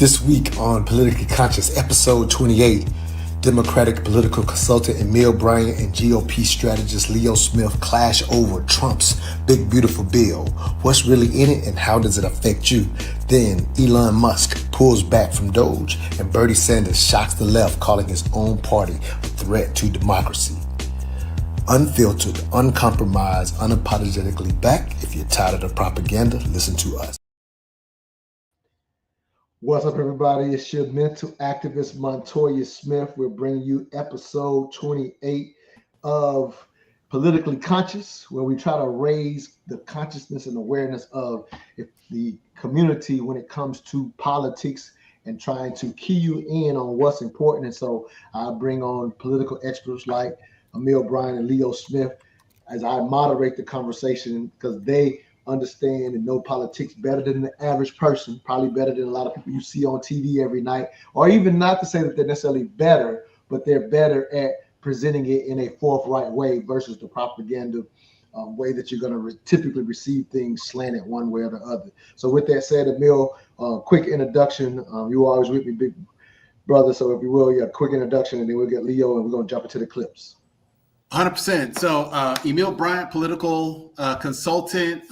This week on Politically Conscious, episode 28, Democratic political consultant Emille Bryant and GOP strategist Leo Smith clash over Trump's big beautiful bill. What's really in it and how does it affect you? Then Elon Musk pulls back from DOGE and Bernie Sanders shocks the left, calling his own party a threat to democracy. Unfiltered, uncompromised, unapologetically back. If you're tired of the propaganda, listen to us. What's up, everybody? It's your mental activist, Montoya Smith. We're bringing you episode 28 of Politically Conscious, where we try to raise the consciousness and awareness of the community when it comes to politics and trying to key you in on what's important. And so I bring on political experts like Emille Bryant and Leo Smith as I moderate the conversation, because they understand and know politics better than the average person, probably better than a lot of people you see on TV every night, or even not to say that they're necessarily better, but they're better at presenting it in a forthright way versus the propaganda way that you're going to typically receive things slanted one way or the other. So with that said, Emille, quick introduction. You were always with me, big brother. So if you will, yeah, quick introduction, and then we'll get Leo and we're going to jump into the clips. 100%. So Emille Bryant, political consultant.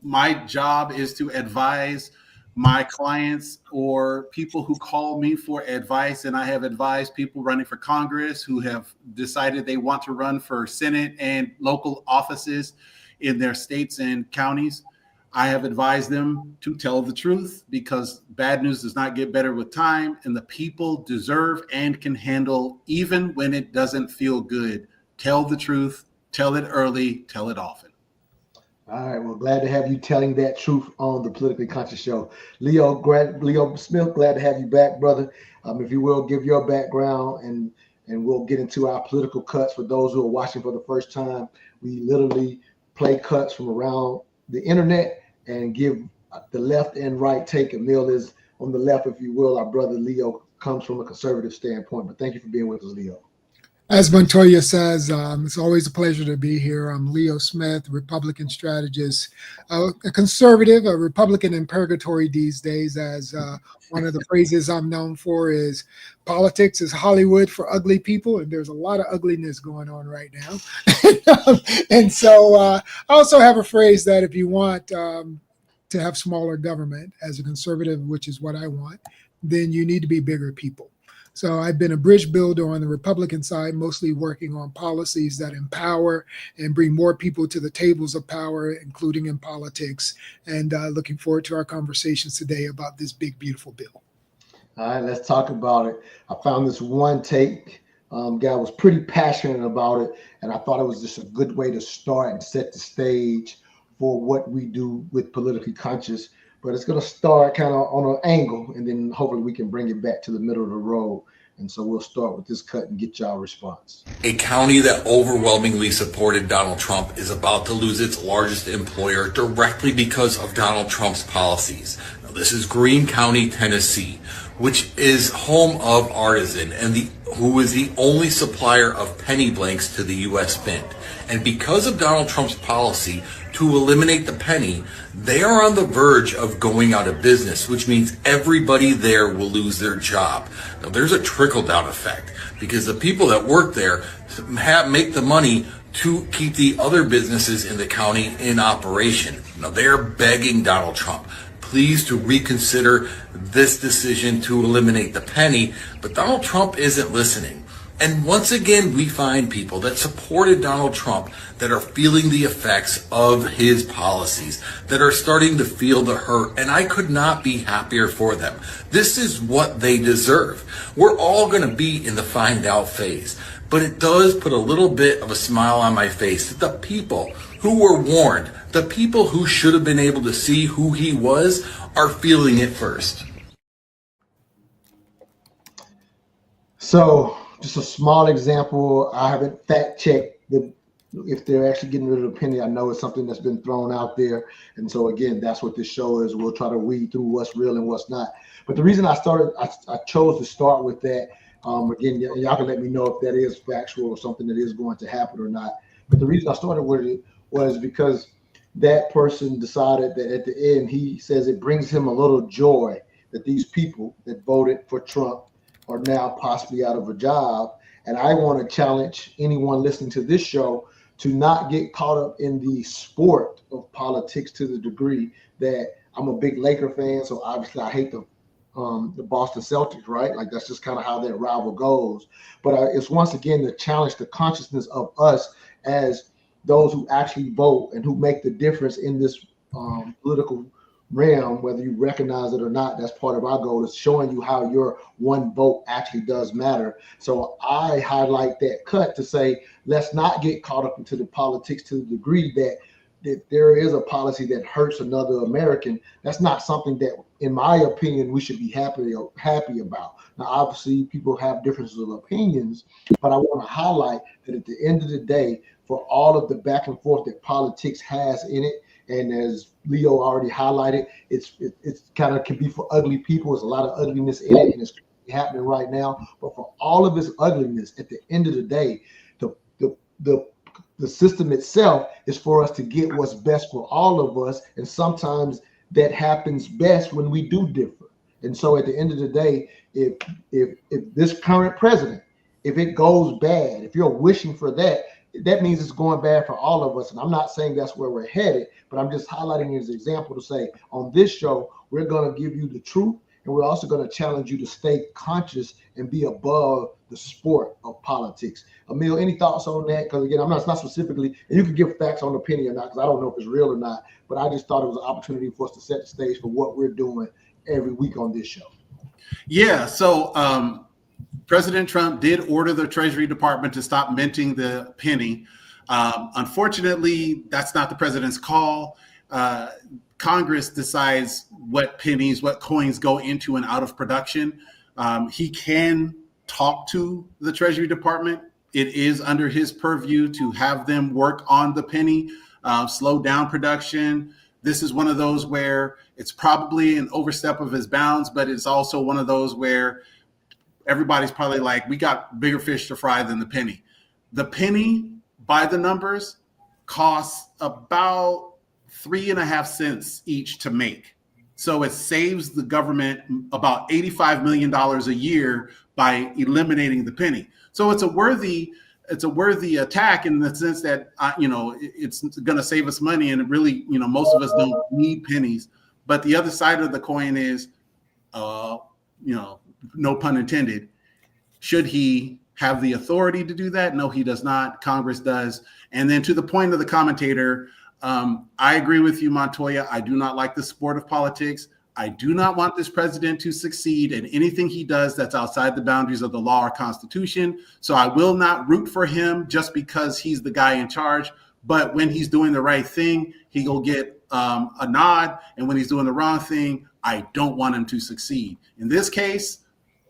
My job is to advise my clients or people who call me for advice. And I have advised people running for Congress who have decided they want to run for Senate and local offices in their states and counties. I have advised them to tell the truth, because bad news does not get better with time, and the people deserve and can handle, even when it doesn't feel good. Tell the truth, tell it early, tell it often. All right, well, glad to have you telling that truth on the Politically Conscious Show. Leo Smith, glad to have you back, brother. If you will, give your background and we'll get into our political cuts. For those who are watching for the first time, we literally play cuts from around the internet and give the left and right take. Emille is on the left, if you will. Our brother Leo comes from a conservative standpoint. But thank you for being with us, Leo. As Montoya says, it's always a pleasure to be here. I'm Leo Smith, Republican strategist, a conservative, a Republican in purgatory these days, as one of the phrases I'm known for is politics is Hollywood for ugly people, and there's a lot of ugliness going on right now. And so I also have a phrase that if you want to have smaller government as a conservative, which is what I want, then you need to be bigger people. So I've been a bridge builder on the Republican side, mostly working on policies that empower and bring more people to the tables of power, including in politics. And looking forward to our conversations today about this big, beautiful bill. All right, let's talk about it. I found this one take. Guy was pretty passionate about it, and I thought it was just a good way to start and set the stage for what we do with Politically Conscious. But it's going to start kind of on an angle, and then hopefully we can bring it back to the middle of the road. And so we'll start with this cut and get y'all response. A county that overwhelmingly supported Donald Trump is about to lose its largest employer directly because of Donald Trump's policies. Now, this is Greene County, Tennessee, which is home of Artisan and who is the only supplier of penny blanks to the U.S. Mint. And because of Donald Trump's policy to eliminate the penny, they are on the verge of going out of business, which means everybody there will lose their job. Now, there's a trickle-down effect, because the people that work there make the money to keep the other businesses in the county in operation. Now, they're begging Donald Trump, please, to reconsider this decision to eliminate the penny, but Donald Trump isn't listening. And once again, we find people that supported Donald Trump that are feeling the effects of his policies, that are starting to feel the hurt, and I could not be happier for them. This is what they deserve. We're all going to be in the find out phase, but it does put a little bit of a smile on my face that the people who were warned, the people who should have been able to see who he was, are feeling it first. So, just a small example. I haven't fact checked if they're actually getting rid of the penny. I know it's something that's been thrown out there. And so again, that's what this show is. We'll try to weed through what's real and what's not. But the reason I chose to start with that, again, y'all can let me know if that is factual or something that is going to happen or not. But the reason I started with it was because that person decided that at the end, he says it brings him a little joy that these people that voted for Trump are now possibly out of a job. And I want to challenge anyone listening to this show to not get caught up in the sport of politics to the degree that I'm a big Laker fan, so obviously I hate the Boston Celtics, right? Like that's just kind of how that rival goes. But it's once again to challenge the consciousness of us as those who actually vote and who make the difference in this political realm, whether you recognize it or not. That's part of our goal, is showing you how your one vote actually does matter. So I highlight that cut to say, let's not get caught up into the politics to the degree that there is a policy that hurts another American. That's not something that, in my opinion, we should be happy about. Now, obviously, people have differences of opinions, but I want to highlight that at the end of the day, for all of the back and forth that politics has in it, and as Leo already highlighted, it's kind of can be for ugly people. There's a lot of ugliness in it, and it's happening right now. But for all of this ugliness, at the end of the day, the system itself is for us to get what's best for all of us, and sometimes that happens best when we do differ. And so at the end of the day, if this current president, if it goes bad, if you're wishing for that, that means it's going bad for all of us. And I'm not saying that's where we're headed, but I'm just highlighting as an example to say, on this show, we're going to give you the truth, and we're also going to challenge you to stay conscious and be above the sport of politics. Emille, any thoughts on that? Because again, it's not specifically, and you can give facts on the penny or not, because I don't know if it's real or not, but I just thought it was an opportunity for us to set the stage for what we're doing every week on this show. Yeah, so President Trump did order the Treasury Department to stop minting the penny. Unfortunately, that's not the president's call. Congress decides what pennies, what coins go into and out of production. He can talk to the Treasury Department. It is under his purview to have them work on the penny, slow down production. This is one of those where it's probably an overstep of his bounds, but it's also one of those where everybody's probably like, we got bigger fish to fry than the penny. The penny, by the numbers, costs about 3.5 cents each to make. So it saves the government about $85 million a year by eliminating the penny. So it's a worthy attack in the sense that it's going to save us money, and really, most of us don't need pennies. But the other side of the coin is, no pun intended, should he have the authority to do that? No, he does not. Congress does. And then to the point of the commentator, I agree with you, Montoya. I do not like the sport of politics. I do not want this president to succeed in anything he does that's outside the boundaries of the law or Constitution. So I will not root for him just because he's the guy in charge. But when he's doing the right thing, he will get a nod. And when he's doing the wrong thing, I don't want him to succeed. In this case,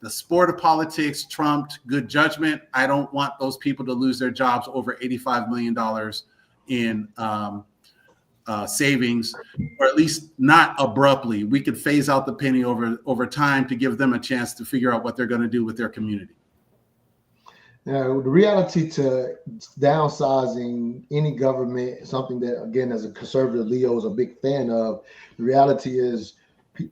the sport of politics trumped good judgment. I don't want those people to lose their jobs over $85 million in savings, or at least not abruptly. We could phase out the penny over time to give them a chance to figure out what they're going to do with their community. Now, the reality to downsizing any government is something that, again, as a conservative, Leo is a big fan of. The reality is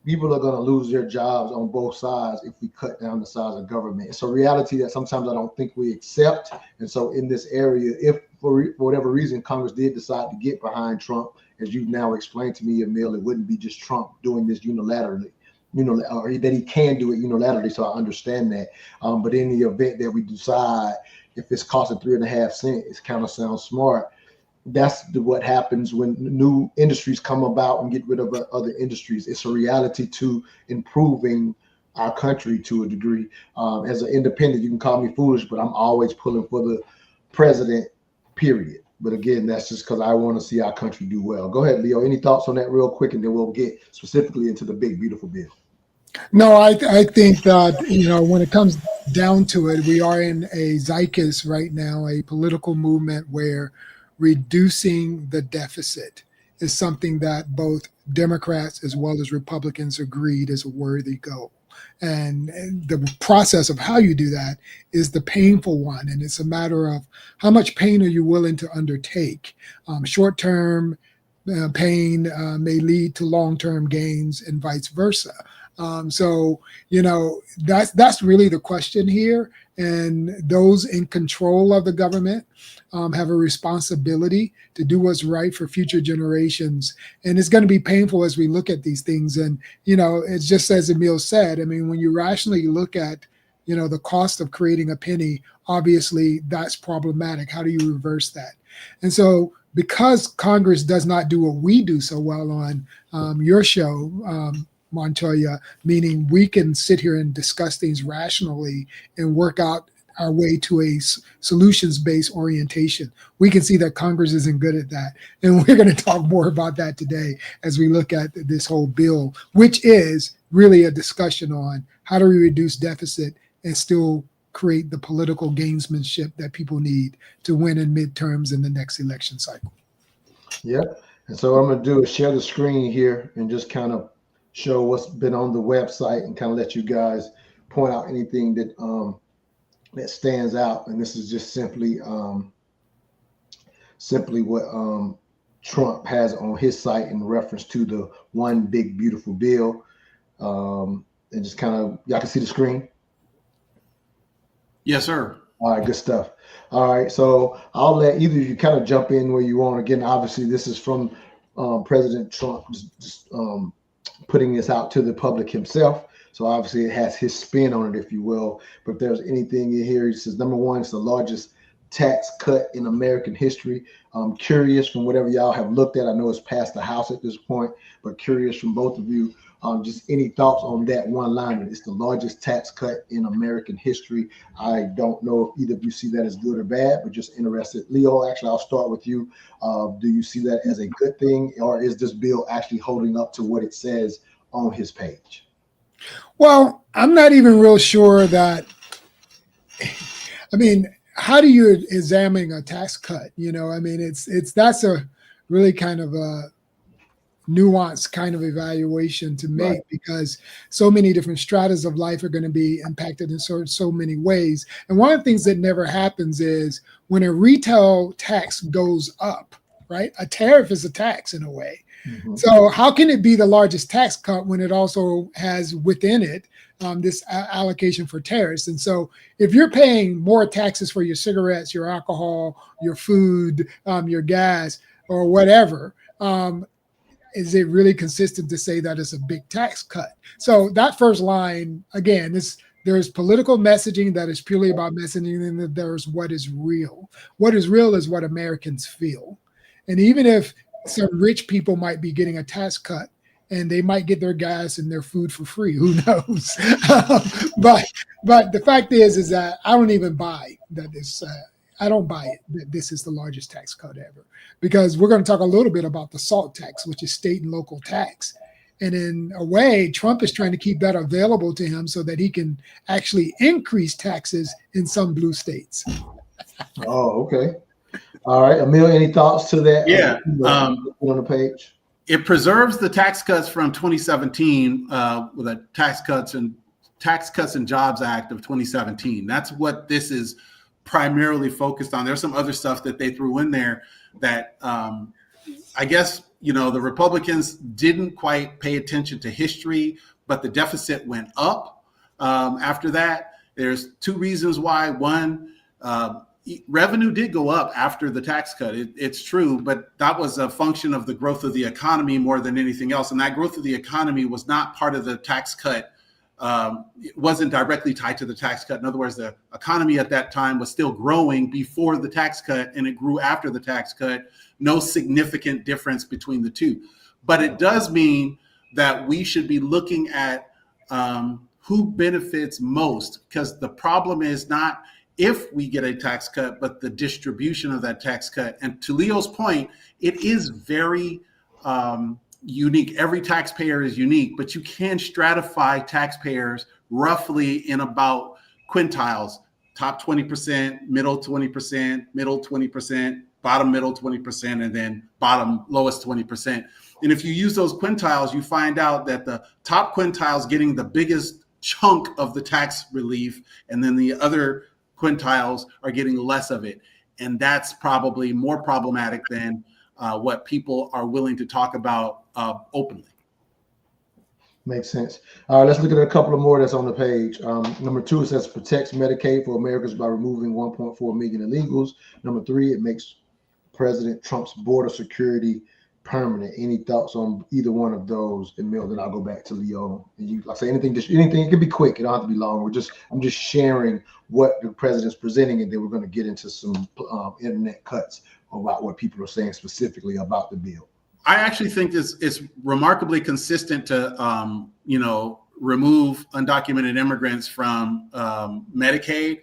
people are going to lose their jobs on both sides if we cut down the size of government. It's a reality that sometimes I don't think we accept. And so in this area, if for whatever reason Congress did decide to get behind Trump, as you've now explained to me, Emille, it wouldn't be just Trump doing this unilaterally, or that he can do it unilaterally. So I understand that. But in the event that we decide, if it's costing 3.5 cents, it kind of sounds smart. That's what happens when new industries come about and get rid of other industries. It's a reality to improving our country to a degree. As an independent, you can call me foolish, but I'm always pulling for the president, period. But again, that's just because I want to see our country do well. Go ahead, Leo. Any thoughts on that real quick, and then we'll get specifically into the big, beautiful bill. No, I think that, when it comes down to it, we are in a zeitgeist right now, a political movement where reducing the deficit is something that both Democrats as well as Republicans agreed is a worthy goal. And the process of how you do that is the painful one. And it's a matter of how much pain are you willing to undertake. Short-term pain may lead to long-term gains and vice versa. So, that's really the question here. And those in control of the government have a responsibility to do what's right for future generations. And it's going to be painful as we look at these things. And, it's just as Emille said, I mean, when you rationally look at, the cost of creating a penny, obviously that's problematic. How do you reverse that? And so because Congress does not do what we do so well on your show, Montoya, meaning we can sit here and discuss things rationally and work out our way to a solutions-based orientation. We can see that Congress isn't good at that. And we're going to talk more about that today as we look at this whole bill, which is really a discussion on how do we reduce deficit and still create the political gamesmanship that people need to win in midterms in the next election cycle. Yep. And so I'm going to do is share the screen here and just kind of show what's been on the website and kind of let you guys point out anything that that stands out. And this is just simply what Trump has on his site in reference to the one big beautiful bill. And just kind of, y'all can see the screen. Yes, sir. All right, good stuff. All right, so I'll let either of you kind of jump in where you want. Again, obviously, this is from President Trump just putting this out to the public himself. So obviously, it has his spin on it, if you will. But if there's anything in here, he says, number one, it's the largest tax cut in American history. I'm curious from whatever y'all have looked at. I know it's past the House at this point, but curious from both of you. Just any thoughts on that one line? It's the largest tax cut in American history. I don't know if either of you see that as good or bad, but just interested. Leo, actually, I'll start with you. Do you see that as a good thing, or is this bill actually holding up to what it says on his page? Well, I'm not even real sure that, I mean, how do you examine a tax cut? I mean, that's a really kind of a nuanced kind of evaluation to make, right, because so many different stratas of life are going to be impacted in so many ways. And one of the things that never happens is when a retail tax goes up, right? A tariff is a tax in a way. Mm-hmm. So how can it be the largest tax cut when it also has within it this allocation for tariffs? And so if you're paying more taxes for your cigarettes, your alcohol, your food, your gas, or whatever, is it really consistent to say that it's a big tax cut? So that first line, again, there's political messaging that is purely about messaging, and there's what is real. What is real is what Americans feel. And even if some rich people might be getting a tax cut and they might get their gas and their food for free, who knows? But the fact is that I don't even buy that this I don't buy it that this is the largest tax cut ever, because we're going to talk a little bit about the SALT tax, which is state and local tax. And in a way, Trump is trying to keep that available to him so that he can actually increase taxes in some blue states. Oh, okay. All right. Emille, any thoughts to that? Yeah. On the page. It preserves the tax cuts from 2017 with a Tax Cuts and Jobs Act of 2017. That's what this is primarily focused on. There's some other stuff that they threw in there that I guess, the Republicans didn't quite pay attention to history, but the deficit went up after that. There's two reasons why. One, revenue did go up after the tax cut. It's true, but that was a function of the growth of the economy more than anything else. And that growth of the economy was not part of the tax cut. It wasn't directly tied to the tax cut. In other words, the economy at that time was still growing before the tax cut, and it grew after the tax cut. No significant difference between the two. But it does mean that we should be looking at who benefits most, because the problem is not if we get a tax cut, but the distribution of that tax cut. And to Leo's point, it is very unique. Every taxpayer is unique, but you can stratify taxpayers roughly in about quintiles: top 20%, middle 20%, middle 20%, bottom middle 20%, and then bottom lowest 20%. And if you use those quintiles, you find out that the top quintile is getting the biggest chunk of the tax relief, and then the other quintiles are getting less of it. And that's probably more problematic than what people are willing to talk about openly. Makes sense. All right, let's look at a couple of more that's on the page. Number 2, it says protects Medicaid for Americans by removing 1.4 million illegals. Number 3, it makes President Trump's border security permanent. Any thoughts on either one of those, Emille? Then I'll go back to Leo. And you, like I say, anything. It can be quick. It don't have to be long. I'm just sharing what the president's presenting, and then we're going to get into some internet cuts about what people are saying specifically about the bill. I actually think it's remarkably consistent to, remove undocumented immigrants from Medicaid.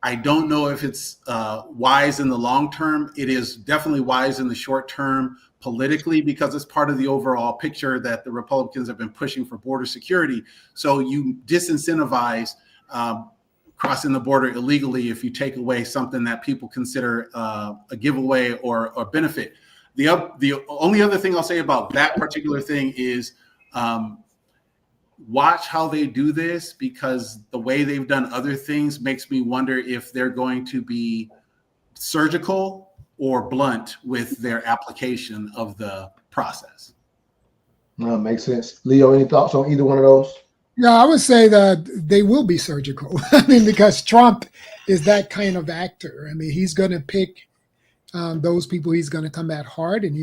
I don't know if it's wise in the long term. It is definitely wise in the short term politically, because it's part of the overall picture that the Republicans have been pushing for border security. So you disincentivize crossing the border illegally if you take away something that people consider a giveaway or a benefit. The only other thing I'll say about that particular thing is watch how they do this, because the way they've done other things makes me wonder if they're going to be surgical or blunt with their application of the process. Makes sense. Leo, any thoughts on either one of those? Yeah, I would say that they will be surgical. I mean, because Trump is that kind of actor. I mean, he's going to pick those people he's going to come at hard, and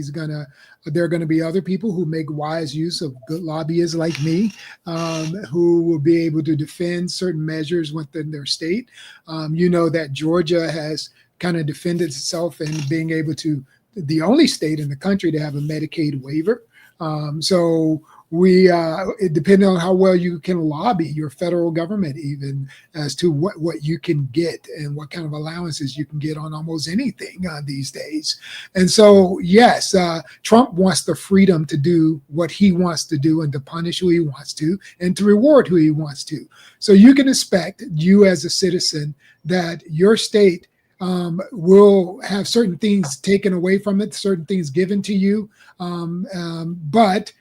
there are going to be other people who make wise use of good lobbyists like me, who will be able to defend certain measures within their state. That Georgia has kind of defended itself in being able to, the only state in the country to have a Medicaid waiver. So it depending on how well you can lobby your federal government, even as to what you can get and what kind of allowances you can get on almost anything these days. And so, yes, Trump wants the freedom to do what he wants to do and to punish who he wants to and to reward who he wants to. So you can expect, you as a citizen, that your state will have certain things taken away from it, certain things given to you, but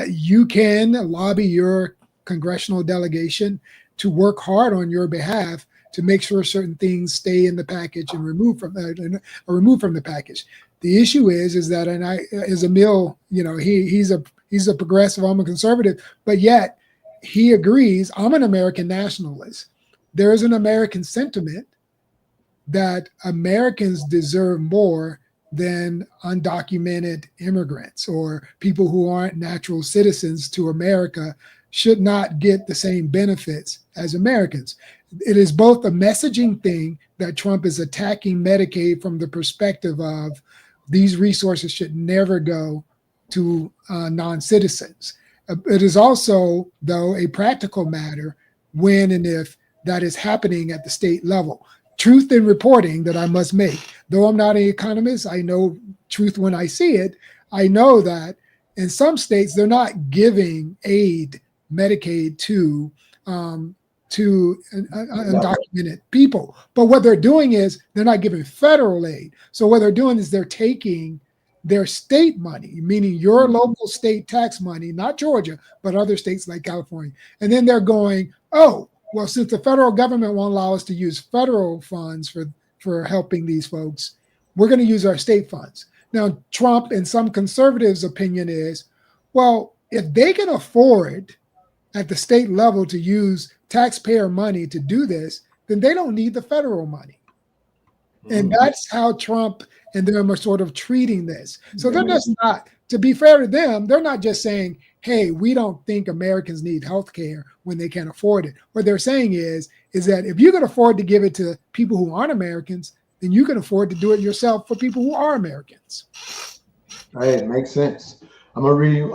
you can lobby your congressional delegation to work hard on your behalf to make sure certain things stay in the package and removed from the package. The issue is that, and as Emille, he's a progressive, I'm a conservative, but yet he agrees I'm an American nationalist. There is an American sentiment that Americans deserve more than undocumented immigrants, or people who aren't natural citizens to America should not get the same benefits as Americans. It is both a messaging thing that Trump is attacking Medicaid from the perspective of these resources should never go to non-citizens. It is also, though, a practical matter when and if that is happening at the state level. Truth in reporting that I must make. Though I'm not an economist, I know truth when I see it. I know that in some states, they're not giving aid, Medicaid, to undocumented people. But what they're doing is they're not giving federal aid. So what they're doing is they're taking their state money, meaning your local state tax money, not Georgia, but other states like California. And then they're going, oh, well, since the federal government won't allow us to use federal funds for helping these folks, we're going to use our state funds. Now, Trump and some conservatives' opinion is, well, if they can afford at the state level to use taxpayer money to do this, then they don't need the federal money. And that's how Trump and them are sort of treating this. So they're just not, to be fair to them, they're not just saying, hey, we don't think Americans need health care when they can't afford it. What they're saying is that if you can afford to give it to people who aren't Americans, then you can afford to do it yourself for people who are Americans. Hey, it makes sense. I'm going to read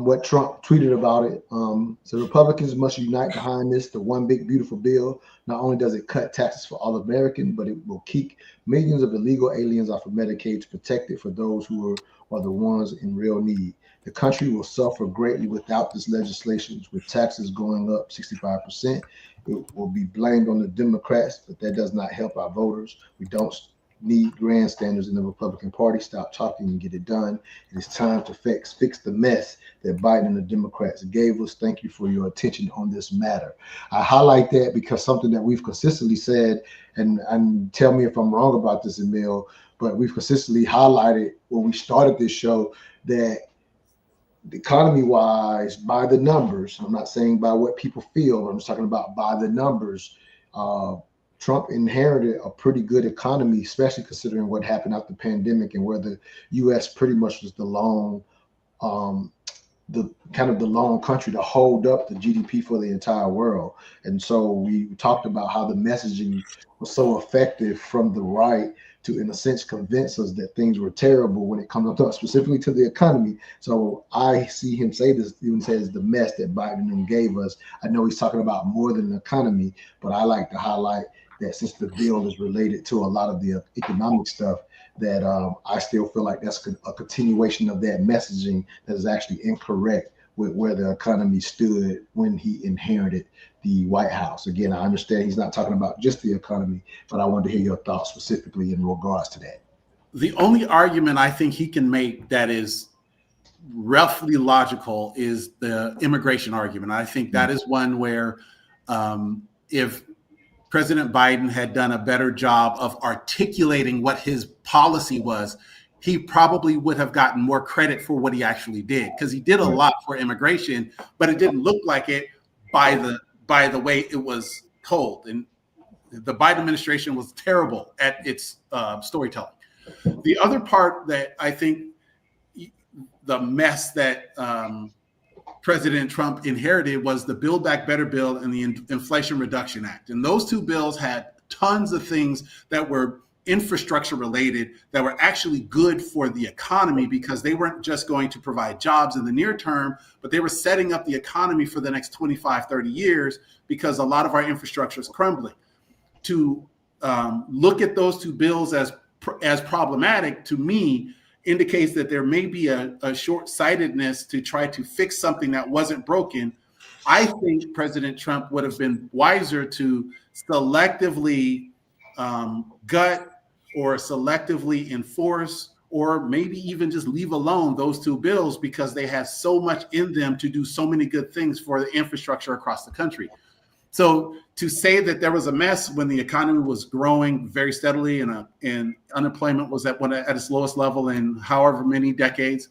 what Trump tweeted about it. So Republicans must unite behind this, the one big, beautiful bill. Not only does it cut taxes for all Americans, but it will keep millions of illegal aliens off of Medicaid to protect it for those who are the ones in real need. The country will suffer greatly without this legislation, with taxes going up 65%. It will be blamed on the Democrats, but that does not help our voters. We don't need grandstanders in the Republican Party. Stop talking and get it done. It is time to fix the mess that Biden and the Democrats gave us. Thank you for your attention on this matter. I highlight that because something that we've consistently said, and tell me if I'm wrong about this, Emille, but we've consistently highlighted when we started this show that economy-wise, by the numbers, I'm not saying by what people feel, I'm just talking about by the numbers, Trump inherited a pretty good economy, especially considering what happened after the pandemic and where the U.S. pretty much was the lone country to hold up the GDP for the entire world. And so we talked about how the messaging was so effective from the right to, in a sense, convince us that things were terrible when it comes up specifically to the economy. So I see him say this, even says the mess that Biden gave us. I know he's talking about more than the economy, but I like to highlight that since the bill is related to a lot of the economic stuff, that I still feel like that's a continuation of that messaging that is actually incorrect with where the economy stood when he inherited the White House. Again, I understand he's not talking about just the economy, but I wanted to hear your thoughts specifically in regards to that. The only argument I think he can make that is roughly logical is the immigration argument. I think that is one where if President Biden had done a better job of articulating what his policy was, he probably would have gotten more credit for what he actually did, because he did a lot for immigration, but it didn't look like it by the way it was told. And the Biden administration was terrible at its storytelling. The other part that I think the mess that President Trump inherited was the Build Back Better bill and the Inflation Reduction Act. And those two bills had tons of things that were infrastructure related that were actually good for the economy, because they weren't just going to provide jobs in the near term, but they were setting up the economy for the next 25, 30 years, because a lot of our infrastructure is crumbling. To look at those two bills as problematic, to me, indicates that there may be a short-sightedness to try to fix something that wasn't broken. I think President Trump would have been wiser to selectively gut or selectively enforce, or maybe even just leave alone those two bills, because they have so much in them to do so many good things for the infrastructure across the country. So to say that there was a mess when the economy was growing very steadily and unemployment was at its lowest level in however many decades,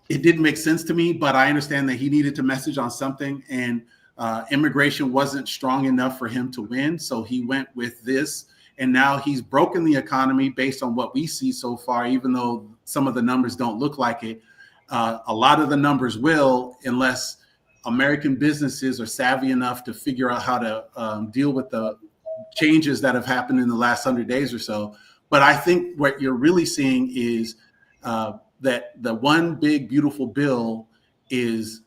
it didn't make sense to me. But I understand that he needed to message on something, and immigration wasn't strong enough for him to win. So he went with this, and now he's broken the economy based on what we see so far, even though some of the numbers don't look like it. A lot of the numbers will, unless American businesses are savvy enough to figure out how to deal with the changes that have happened in the last 100 days or so. But I think what you're really seeing is that the one big, beautiful bill is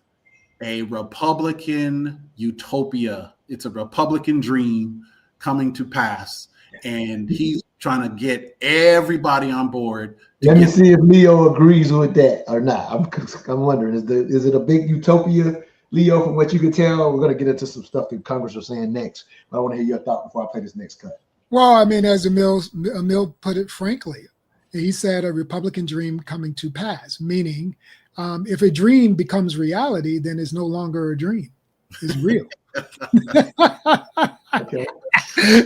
a Republican utopia. It's a Republican dream coming to pass. And he's trying to get everybody on board. Let me see if Leo agrees with that or not. I'm wondering, is it a big utopia, Leo, from what you can tell? We're going to get into some stuff that Congress are saying next, but I want to hear your thought before I play this next cut. Well, I mean, as Emille put it frankly, he said a Republican dream coming to pass, meaning if a dream becomes reality, then it's no longer a dream. It's real. Okay.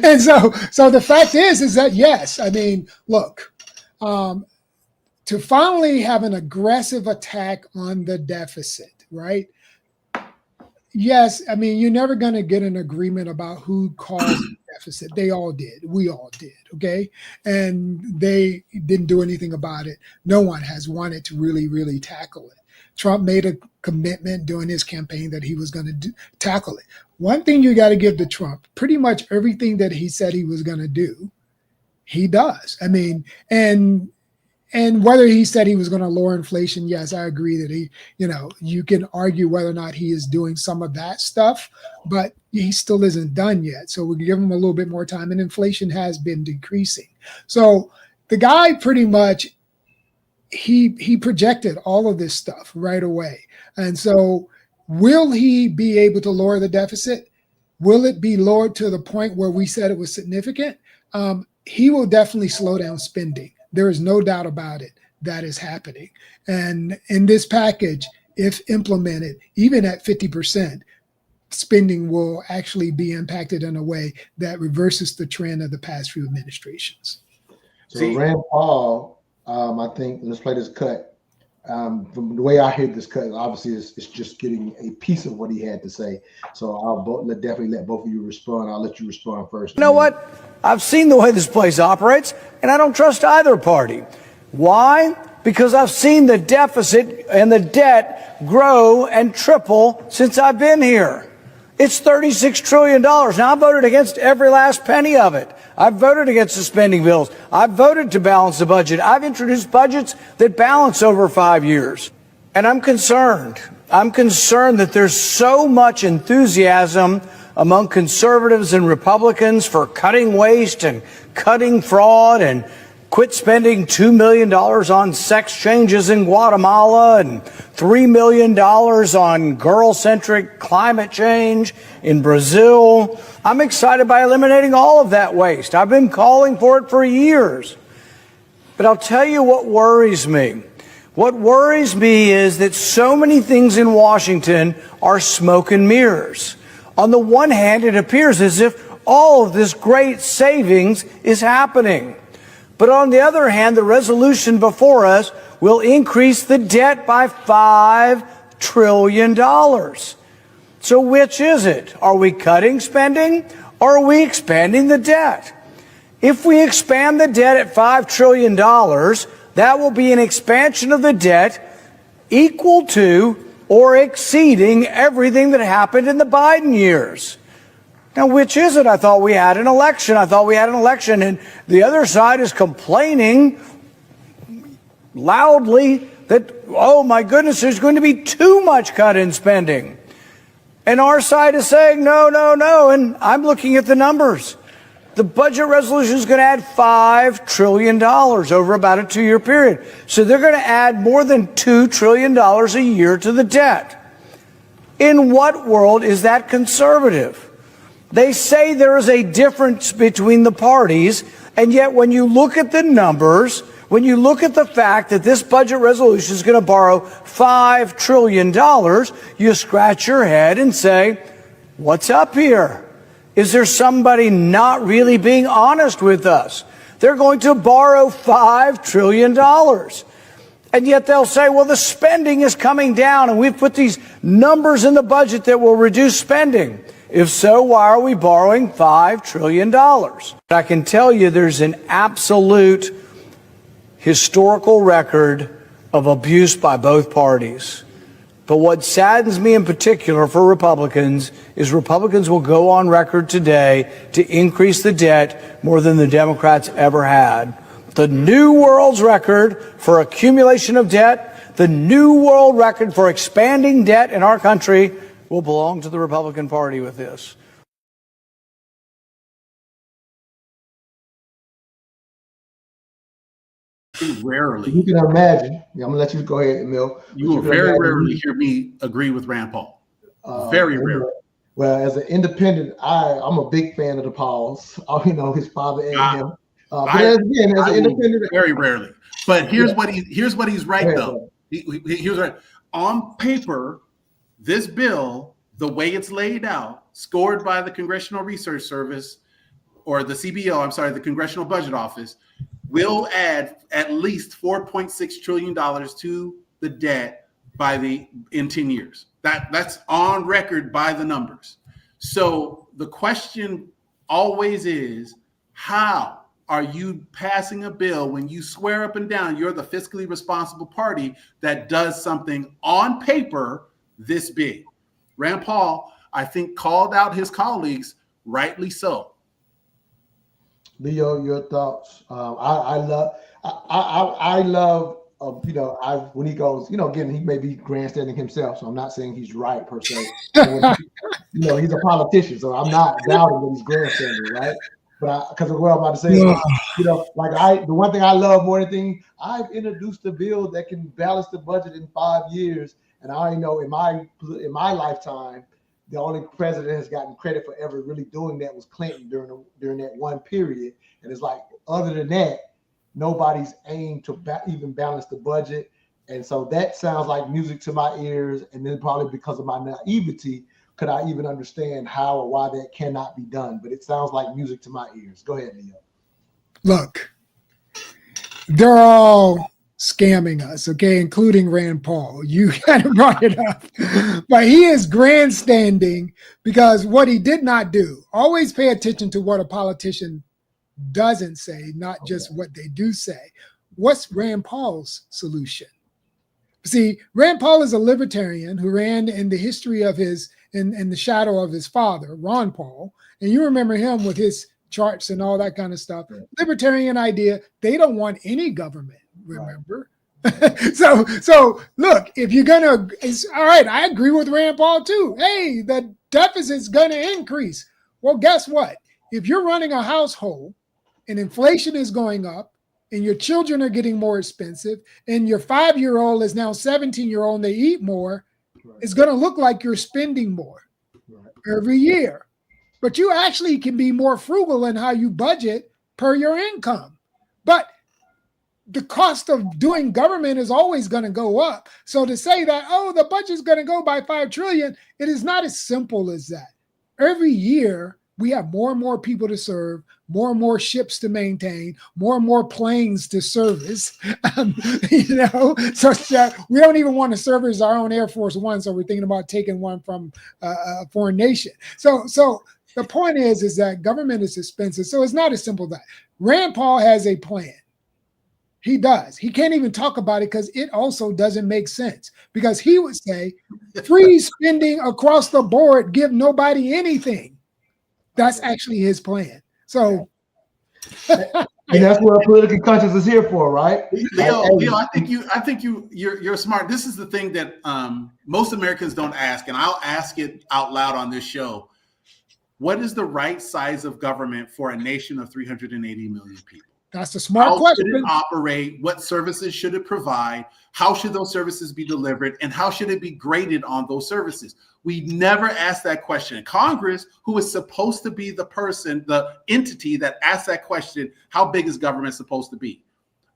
And so the fact is that, yes, I mean, look, to finally have an aggressive attack on the deficit, right? Yes, I mean, you're never going to get an agreement about who caused the deficit. They all did. We all did, okay? And they didn't do anything about it. No one has wanted to really, really tackle it. Trump made a commitment during his campaign that he was going to tackle it. One thing you got to give to Trump, pretty much everything that he said he was going to do, he does. I mean, and whether he said he was going to lower inflation, yes, I agree that you can argue whether or not he is doing some of that stuff, but he still isn't done yet. So we'll give him a little bit more time, and inflation has been decreasing. So the guy pretty much, he projected all of this stuff right away. And so will he be able to lower the deficit? Will it be lowered to the point where we said it was significant? He will definitely slow down spending. There is no doubt about it. That is happening. And in this package, if implemented, even at 50%, spending will actually be impacted in a way that reverses the trend of the past few administrations. So Rand Paul, I think, let's play this cut. From the way I hear this cut, obviously it's just getting a piece of what he had to say. So I'll definitely let both of you respond. I'll let you respond first. You know what? I've seen the way this place operates, and I don't trust either party. Why? Because I've seen the deficit and the debt grow and triple since I've been here. It's $36 trillion. Now, I voted against every last penny of it. I've voted against the spending bills. I've voted to balance the budget. I've introduced budgets that balance over 5 years. And I'm concerned. I'm concerned that there's so much enthusiasm among conservatives and Republicans for cutting waste and cutting fraud and quit spending $2 million on sex changes in Guatemala and $3 million on girl-centric climate change in Brazil. I'm excited by eliminating all of that waste. I've been calling for it for years. But I'll tell you what worries me. What worries me is that so many things in Washington are smoke and mirrors. On the one hand, it appears as if all of this great savings is happening. But on the other hand, the resolution before us will increase the debt by $5 trillion. So which is it? Are we cutting spending or are we expanding the debt? If we expand the debt at $5 trillion, that will be an expansion of the debt equal to or exceeding everything that happened in the Biden years. Now, which is it? I thought we had an election. And the other side is complaining loudly that, oh my goodness, there's going to be too much cut in spending. And our side is saying, no. And I'm looking at the numbers. The budget resolution is going to add $5 trillion over about a 2-year period. So they're going to add more than $2 trillion a year to the debt. In what world is that conservative? They say there is a difference between the parties, and yet when you look at the numbers, when you look at the fact that this budget resolution is going to borrow $5 trillion, you scratch your head and say, what's up here? Is there somebody not really being honest with us? They're going to borrow $5 trillion. And yet they'll say, well, the spending is coming down, and we've put these numbers in the budget that will reduce spending. If so, why are we borrowing $5 trillion? I can tell you there's an absolute historical record of abuse by both parties. But what saddens me in particular for Republicans is Republicans will go on record today to increase the debt more than the Democrats ever had. The new world's record for accumulation of debt, the new world record for expanding debt in our country will belong to the Republican Party with this. Rarely. You can imagine. I'm going to let you go ahead, Emille. You will very rarely hear me agree with Rand Paul. Very rarely. Well, as an independent, I'm a big fan of the Pauls. His father and him. But as an independent, very rarely. But here's what he's right though. He was right. On paper, this bill, the way it's laid out, scored by the Congressional Research Service or the CBO, the Congressional Budget Office, will add at least $4.6 trillion to the debt in 10 years. That's on record by the numbers. So the question always is, how are you passing a bill when you swear up and down you're the fiscally responsible party that does something on paper this big? Rand Paul, I think, called out his colleagues, rightly so. Leo, your thoughts? I love, when he goes, again, he may be grandstanding himself, so I'm not saying he's right per se. He's a politician, so I'm not doubting that he's grandstanding, right? But because of what I'm about to say, the one thing I love more than anything, I've introduced a bill that can balance the budget in 5 years, and I already know in my lifetime, the only president has gotten credit for ever really doing that was Clinton during that one period. And it's like, other than that, nobody's aimed to even balance the budget. And so that sounds like music to my ears. And then probably because of my naivety, could I even understand how or why that cannot be done? But it sounds like music to my ears. Go ahead, Leo. Look, they're all scamming us, okay, including Rand Paul. You kind of brought it up. But he is grandstanding because what he did not do, always pay attention to what a politician doesn't say, not just what they do say. What's Rand Paul's solution? See, Rand Paul is a libertarian who ran in the history of in the shadow of his father, Ron Paul. And you remember him with his charts and all that kind of stuff. Right. Libertarian idea. They don't want any government, remember? Right. So look, if you're going to, all right, I agree with Rand Paul too. Hey, the deficit's going to increase. Well, guess what? If you're running a household and inflation is going up and your children are getting more expensive and your 5-year-old is now 17-year-old and they eat more, right, it's going to look like you're spending more, right, every year. But you actually can be more frugal in how you budget per your income. But the cost of doing government is always going to go up. So to say that, oh, the budget's going to go by $5 trillion, it is not as simple as that. Every year, we have more and more people to serve, more and more ships to maintain, more and more planes to service, so we don't even want to service our own Air Force One. So we're thinking about taking one from a foreign nation. So the point is that government is expensive. So it's not as simple as that. Rand Paul has a plan. He does. He can't even talk about it because it also doesn't make sense, because he would say free spending across the board, give nobody anything. That's actually his plan. So, and that's what political conscience is here for, right? Leo, I think you're smart. This is the thing that most Americans don't ask, and I'll ask it out loud on this show. What is the right size of government for a nation of 380 million people? That's a smart question. How should it operate? What services should it provide? How should those services be delivered? And how should it be graded on those services? We never ask that question. Congress, who is supposed to be the person, the entity that asks that question, how big is government supposed to be?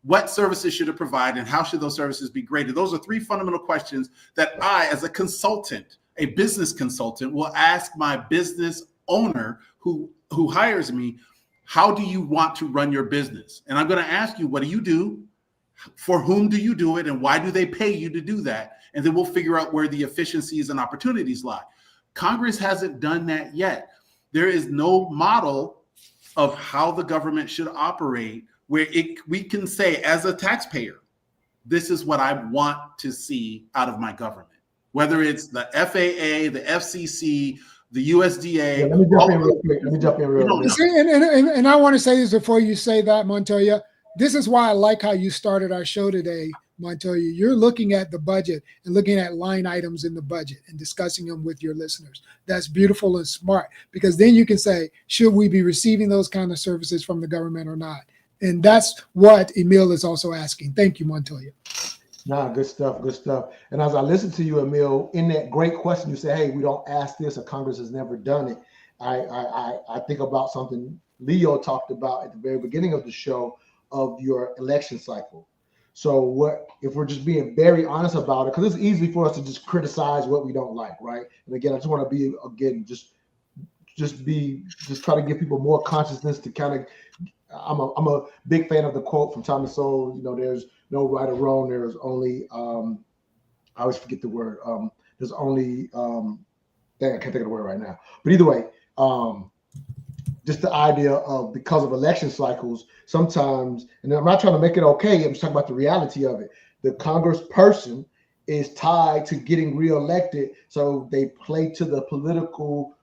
What services should it provide? And how should those services be graded? Those are three fundamental questions that I, as a consultant, a business consultant, will ask my business owner who hires me. How do you want to run your business? And I'm going to ask you, what do you do? For whom do you do it? And why do they pay you to do that? And then we'll figure out where the efficiencies and opportunities lie. Congress hasn't done that yet. There is no model of how the government should operate where we can say, as a taxpayer, this is what I want to see out of my government. Whether it's the FAA, the FCC, the USDA. Yeah, let me jump in real quick. And I want to say this before you say that, Montoya. This is why I like how you started our show today, Montoya. You're looking at the budget and looking at line items in the budget and discussing them with your listeners. That's beautiful and smart, because then you can say, should we be receiving those kind of services from the government or not? And that's what Emille is also asking. Thank you, Montoya. Nah, good stuff, good stuff. And as I listen to you, Emille, in that great question, you say, hey, we don't ask this, or Congress has never done it. I think about something Leo talked about at the very beginning of the show of your election cycle. So what if we're just being very honest about it, because it's easy for us to just criticize what we don't like, right? And again, I just want to be, again, just try to give people more consciousness to kind of, I'm a big fan of the quote from Thomas Sowell, there's no right or wrong. There's only, I always forget the word. There's only, I can't think of the word right now. But either way, just the idea of, because of election cycles, sometimes, and I'm not trying to make it okay, I'm just talking about the reality of it. The congressperson is tied to getting reelected, so they play to the political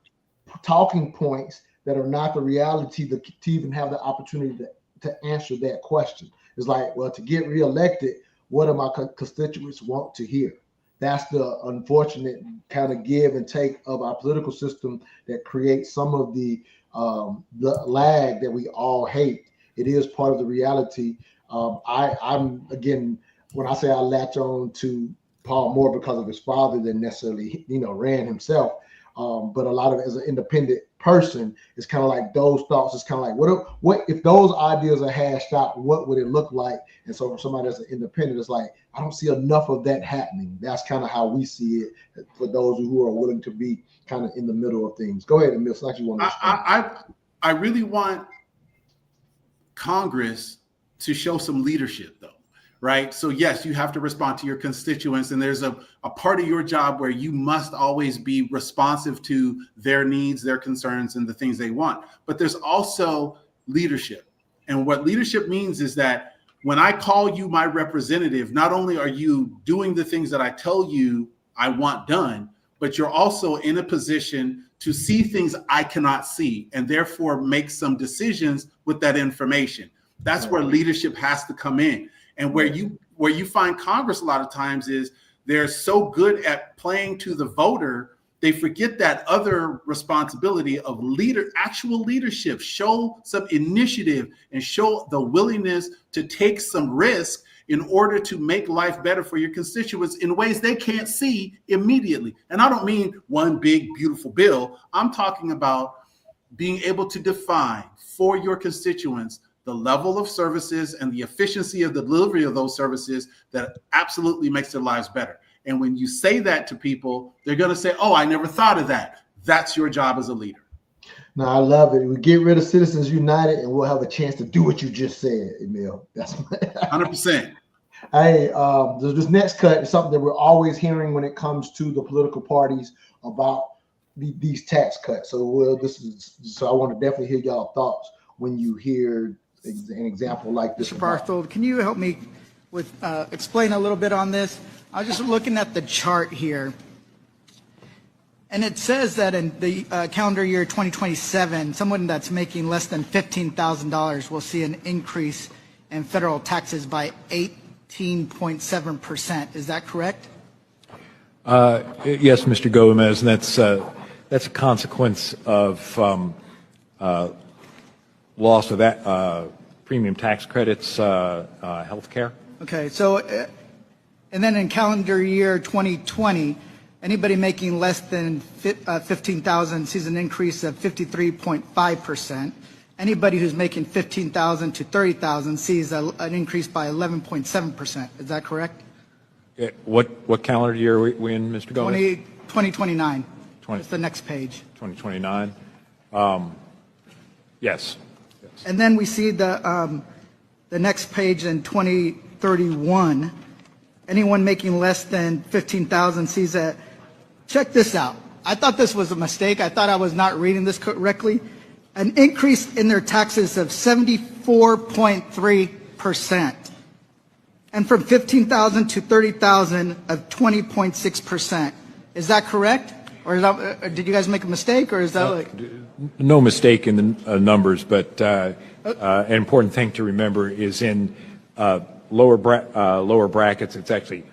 talking points that are not the reality to even have the opportunity to answer that question. It's like, well, to get reelected, what do my constituents want to hear? That's the unfortunate kind of give and take of our political system that creates some of the lag that we all hate. It is part of the reality. I'm again, when I say I latch on to Paul more because of his father than necessarily, Rand himself. But a lot of it as an independent person, it's kind of like those thoughts. It's kind of like, what if those ideas are hashed out? What would it look like? And so, for somebody that's an independent, it's like, I don't see enough of that happening. That's kind of how we see it for those who are willing to be kind of in the middle of things. Go ahead, Emille. It's like you want to. I really want Congress to show some leadership, though. right? So yes, you have to respond to your constituents, and there's a part of your job where you must always be responsive to their needs, their concerns, and the things they want. But there's also leadership. And what leadership means is that when I call you my representative, not only are you doing the things that I tell you I want done, but you're also in a position to see things I cannot see, and therefore make some decisions with that information. That's where leadership has to come in. And where you find Congress a lot of times is they're so good at playing to the voter, they forget that other responsibility of actual leadership. Show some initiative and show the willingness to take some risk in order to make life better for your constituents in ways they can't see immediately. And I don't mean one big, beautiful bill. I'm talking about being able to define for your constituents the level of services and the efficiency of the delivery of those services that absolutely makes their lives better. And when you say that to people, they're going to say, oh, I never thought of that. That's your job as a leader. No, I love it. We get rid of Citizens United, and we'll have a chance to do what you just said, Emille. That's 100%. Hey, this next cut is something that we're always hearing when it comes to the political parties about these tax cuts. So, I want to definitely hear y'all thoughts when you hear an example like this. Mr. Barthold, can you help me with explain a little bit on this? I was just looking at the chart here, and it says that in the calendar year 2027, someone that's making less than $15,000 will see an increase in federal taxes by 18.7%. Is that correct? Yes, Mr. Gomez, and that's a consequence of loss of that premium tax credits, health care. Okay, so and then in calendar year 2020, anybody making less than 15,000 sees an increase of 53.5%. Anybody who's making 15,000 to 30,000 sees an increase by 11.7%. Is that correct? Yeah, what calendar year are we in, Mr. Gomez? 2029. It's the next page. 2029. Yes. And then we see the next page in 2031. Anyone making less than 15,000 sees that. Check this out. I thought this was a mistake. I thought I was not reading this correctly. An increase in their taxes of 74.3%. And from 15,000 to 30,000 of 20.6%. Is that correct? Or is that, did you guys make a mistake, or is that like? No mistake in the numbers, but an important thing to remember is in lower brackets, it's actually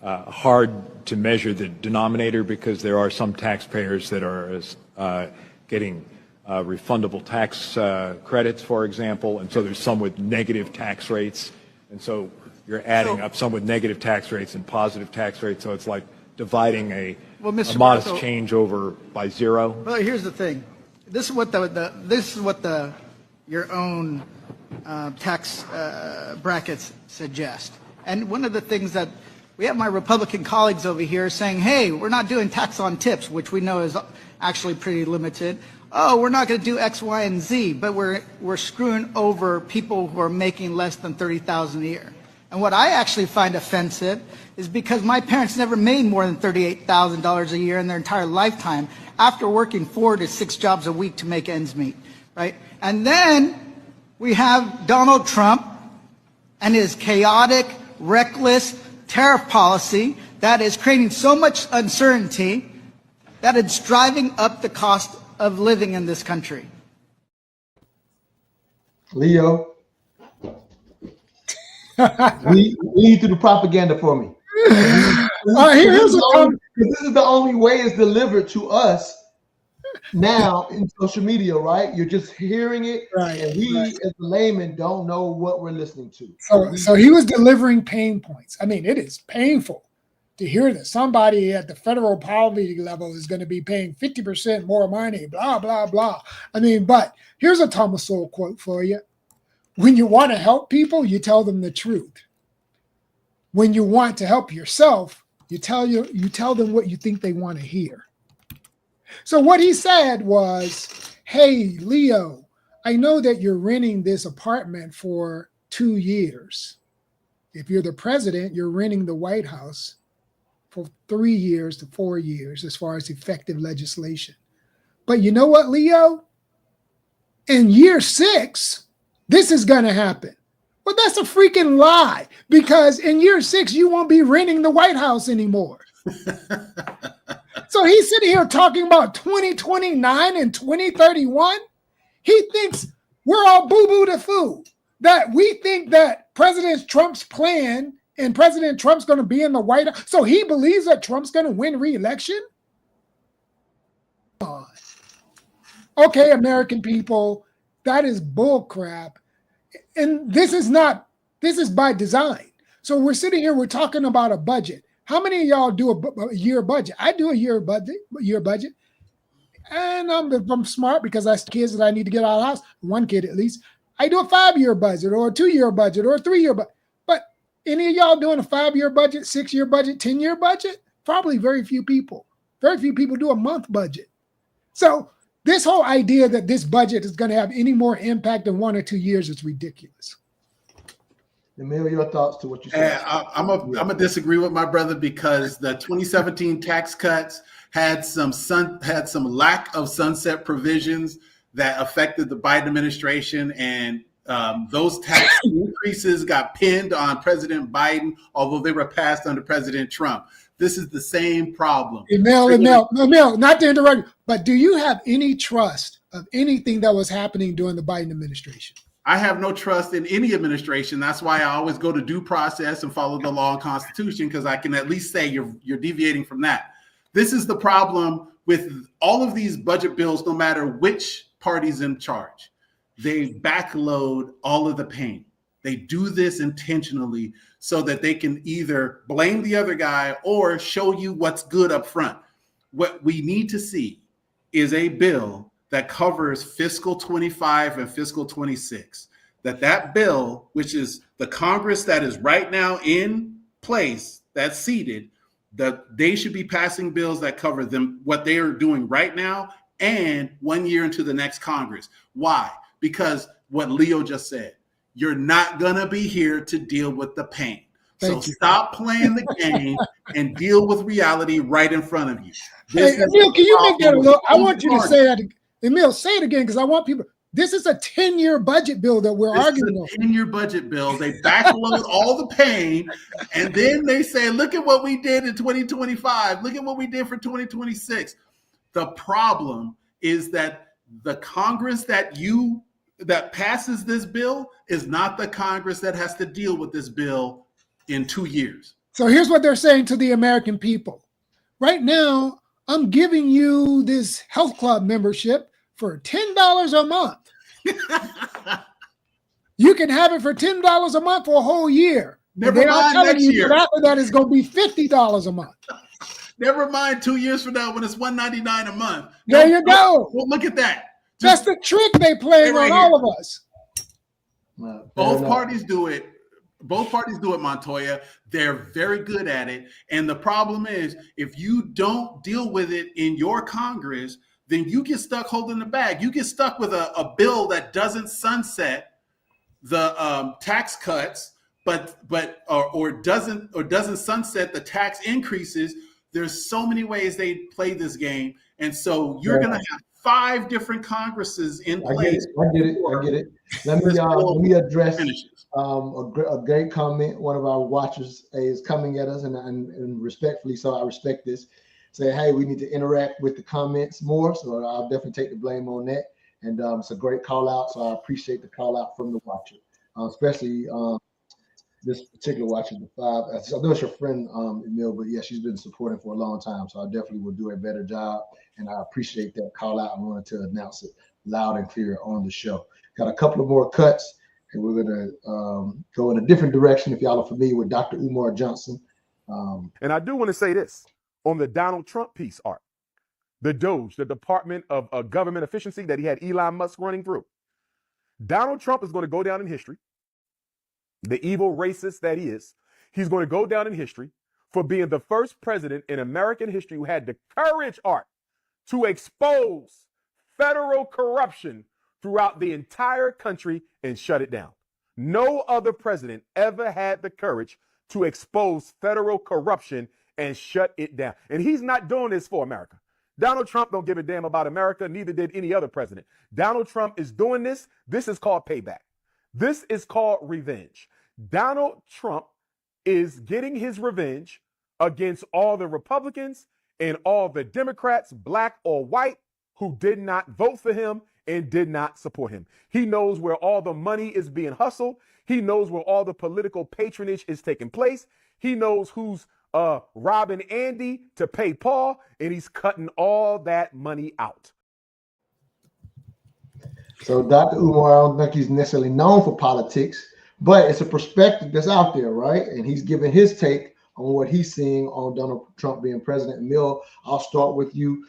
hard to measure the denominator because there are some taxpayers that are getting refundable tax credits, for example, and so there's some with negative tax rates, and so you're adding up some with negative tax rates and positive tax rates, so it's like dividing a modest change over by zero. Well, here's the thing. This is what your own tax brackets suggest. And one of the things that we have my Republican colleagues over here saying, hey, we're not doing tax on tips, which we know is actually pretty limited. Oh, we're not going to do X, Y, and Z, but we're screwing over people who are making less than $30,000 a year. And what I actually find offensive is because my parents never made more than $38,000 a year in their entire lifetime after working 4 to 6 jobs a week to make ends meet, right? And then we have Donald Trump and his chaotic, reckless tariff policy that is creating so much uncertainty that it's driving up the cost of living in this country. Leo, lead through the propaganda for me. Here's this is the only way it's delivered to us now in social media, right? You're just hearing it, right, and we as the layman don't know what we're listening to. So he was delivering pain points. I mean, it is painful to hear that somebody at the federal poverty level is going to be paying 50% more money, blah, blah, blah. I mean, but here's a Thomas Sowell quote for you. When you want to help people, you tell them the truth. When you want to help yourself, you tell them what you think they want to hear. So what he said was, hey, Leo, I know that you're renting this apartment for 2 years. If you're the president, you're renting the White House for 3 years to 4 years as far as effective legislation. But you know what, Leo? In year 6, this is going to happen. But that's a freaking lie, because in year 6, you won't be renting the White House anymore. So he's sitting here talking about 2029 and 2031. He thinks we're all boo-boo to foo, that we think that President Trump's plan and President Trump's going to be in the White House. So he believes that Trump's going to win re-election? Okay, American people, that is bull crap. And this is by design. So we're sitting here, we're talking about a budget. How many of y'all do a year budget? I do a year budget. And I'm smart because I have kids that I need to get out of the house, one kid at least. I do a 5-year budget or a 2-year budget or a 3-year budget. But any of y'all doing a 5-year budget, 6-year budget, 10-year budget? Probably very few people. Very few people do a month budget. So this whole idea that this budget is going to have any more impact in 1 or 2 years is ridiculous. Emille, your thoughts to what you said? I'm a disagree with my brother, because the 2017 tax cuts had some lack of sunset provisions that affected the Biden administration, and those tax increases got pinned on President Biden, although they were passed under President Trump. This is the same problem. Emille, not to interrupt you, but do you have any trust of anything that was happening during the Biden administration? I have no trust in any administration. That's why I always go to due process and follow the law and Constitution, because I can at least say you're deviating from that. This is the problem with all of these budget bills, no matter which party's in charge. They backload all of the pain. They do this intentionally so that they can either blame the other guy or show you what's good up front. What we need to see is a bill that covers fiscal 25 and fiscal 26. That bill, which is the Congress that is right now in place, that's seated, that they should be passing bills that cover them, what they are doing right now and 1 year into the next Congress. Why? Because what Leo just said, you're not going to be here to deal with the pain. So stop playing the game and deal with reality right in front of you. Hey, Emille, can you make that a little? I want you to say that. Emille, say it again, because I want people. This is a 10-year budget bill that we're arguing over. 10-year budget bill. They backload all the pain, and then they say, look at what we did in 2025. Look at what we did for 2026. The problem is that the Congress that passes this bill is not the Congress that has to deal with this bill in 2 years. So here's what they're saying to the American people. Right now, I'm giving you this health club membership for $10 a month. You can have it for $10 a month for a whole year. Never mind next year. After that, it's going to be $50 a month. Never mind 2 years from now when it's $199 a month. There you go. Well, look at that. That's the trick they play on all of us. Both parties do it. Both parties do it, Montoya. They're very good at it. And the problem is, if you don't deal with it in your Congress, then you get stuck holding the bag. You get stuck with a bill that doesn't sunset the tax cuts, or doesn't sunset the tax increases. There's so many ways they play this game, and so you're going to have 5 different Congresses in place. I get it. Let me address a great comment. One of our watchers is coming at us, and respectfully, so I respect this. Say, hey, we need to interact with the comments more, so I'll definitely take the blame on that. And it's a great call out, so I appreciate the call out from the watcher, especially this particular watcher, the 5. I know it's your friend, Emille, but yeah, she's been supporting for a long time, so I definitely will do a better job. And I appreciate that call out. I wanted to announce it loud and clear on the show. Got a couple of more cuts, and we're going to go in a different direction. If y'all are familiar with Dr. Umar Johnson. And I do want to say this on the Donald Trump piece, Art. The DOGE, the Department of Government Efficiency that he had Elon Musk running through. Donald Trump is going to go down in history. The evil racist that he is. He's going to go down in history for being the first president in American history who had the courage, Art, to expose federal corruption throughout the entire country and shut it down. No other president ever had the courage to expose federal corruption and shut it down. And he's not doing this for America. Donald Trump don't give a damn about America, neither did any other president. Donald Trump is doing this. This is called payback. This is called revenge. Donald Trump is getting his revenge against all the Republicans and all the Democrats, black or white, who did not vote for him and did not support him. He knows where all the money is being hustled. He knows where all the political patronage is taking place. He knows who's robbing Andy to pay Paul, and he's cutting all that money out. So Dr. Umar, I don't think he's necessarily known for politics, but it's a perspective that's out there, right? And he's giving his take on what he's seeing on Donald Trump being president. Emille, I'll start with you.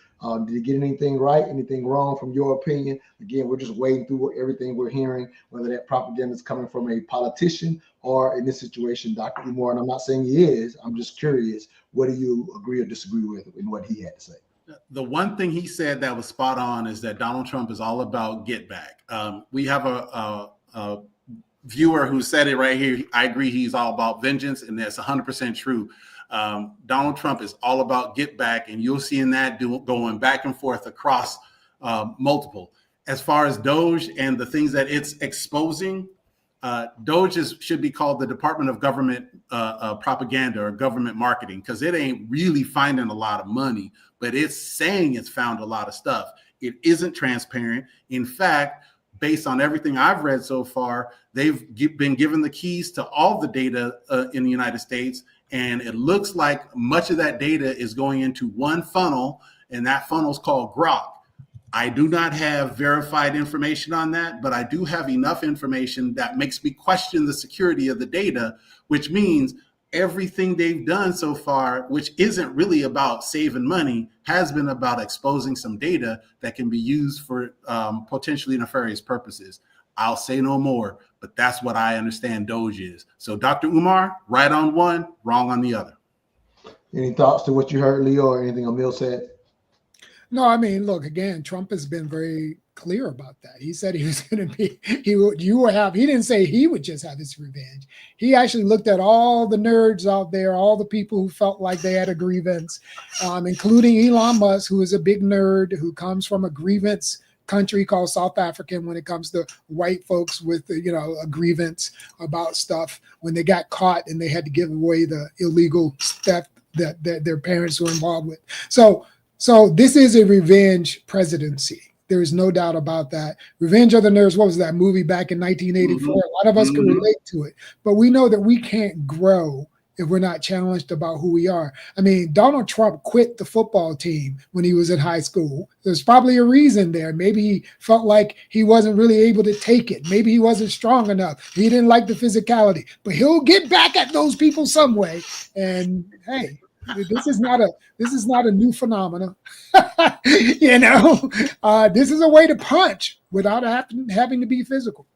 Did he get anything right, anything wrong from your opinion? Again, we're just wading through everything we're hearing, whether that propaganda is coming from a politician or in this situation, Dr. Umar. And I'm not saying he is. I'm just curious. What do you agree or disagree with in what he had to say? The one thing he said that was spot on is that Donald Trump is all about get back. We have a viewer who said it right here. I agree. He's all about vengeance, and that's 100% true. Donald Trump is all about get back, and you'll see in that going back and forth across multiple. As far as DOGE and the things that it's exposing, DOGE should be called the Department of Government Propaganda or Government Marketing, because it ain't really finding a lot of money, but it's saying it's found a lot of stuff. It isn't transparent. In fact, based on everything I've read so far, they've been given the keys to all the data in the United States. And it looks like much of that data is going into one funnel, and that funnel is called Grok. I do not have verified information on that, but I do have enough information that makes me question the security of the data, which means everything they've done so far, which isn't really about saving money, has been about exposing some data that can be used for potentially nefarious purposes. I'll say no more, but that's what I understand DOGE is. So Dr. Umar, right on one, wrong on the other. Any thoughts to what you heard, Leo, or anything Emille said? No, I mean, look, again, Trump has been very clear about that. He said he was going to be, he didn't say he would just have his revenge. He actually looked at all the nerds out there, all the people who felt like they had a grievance, including Elon Musk, who is a big nerd, who comes from a grievance country called South African when it comes to white folks with, a grievance about stuff when they got caught and they had to give away the illegal stuff that their parents were involved with. So this is a revenge presidency. There is no doubt about that. Revenge of the Nerds, what was that movie back in 1984? A lot of us can relate to it, but we know that we can't grow if we're not challenged about who we are. I mean, Donald Trump quit the football team when he was in high school. There's probably a reason there. Maybe he felt like he wasn't really able to take it. Maybe he wasn't strong enough. He didn't like the physicality, but he'll get back at those people some way. And hey, this is not a new phenomenon. This is a way to punch without having to be physical.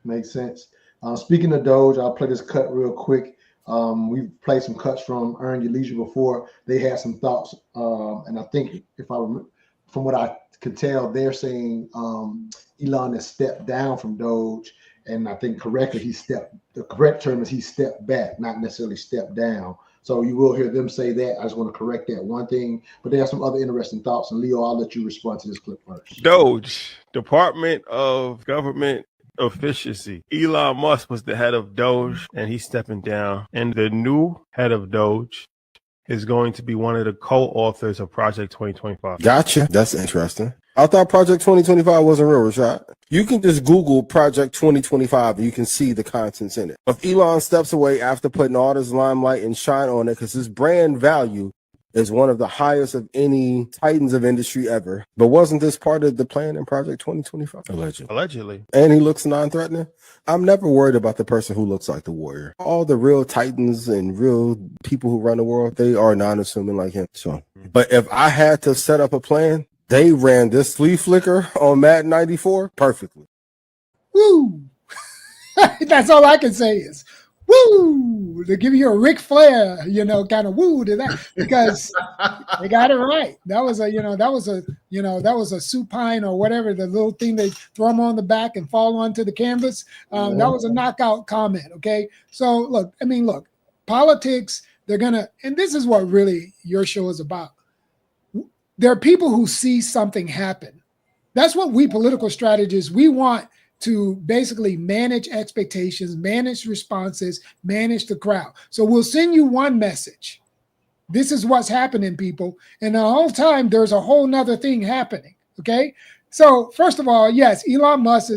Makes sense. Speaking of DOGE, I'll play this cut real quick. We've played some cuts from Earn Your Leisure before. They had some thoughts, and I think from what I could tell, they're saying Elon has stepped down from DOGE, and I think correctly the correct term is he stepped back, not necessarily stepped down. So you will hear them say that. I just want to correct that one thing, but they have some other interesting thoughts. And Leo, I'll let you respond to this clip first. DOGE, Department of Government Efficiency. Elon Musk was the head of DOGE, and he's stepping down. And the new head of DOGE is going to be one of the co-authors of Project 2025. Gotcha. That's interesting. I thought Project 2025 wasn't real, Rashad. You can just Google Project 2025 and you can see the contents in it. If Elon steps away after putting all this limelight and shine on it, because his brand value is one of the highest of any titans of industry ever. But wasn't this part of the plan in Project 2025? Allegedly. And he looks non-threatening. I'm never worried about the person who looks like the warrior. All the real titans and real people who run the world, they are non-assuming like him. So, but if I had to set up a plan, they ran this sleeve flicker on Madden 94 perfectly. Woo! That's all I can say is woo, to give you a Ric Flair, kind of woo to that, because they got it right. That was a supine or whatever, the little thing they throw them on the back and fall onto the canvas. That was a knockout comment. Okay. So look, politics, and this is what really your show is about. There are people who see something happen. That's what we political strategists, we want to basically manage expectations, manage responses, manage the crowd. So we'll send you one message. This is what's happening, people. And the whole time there's a whole nother thing happening. Okay. So first of all, yes, Elon Musk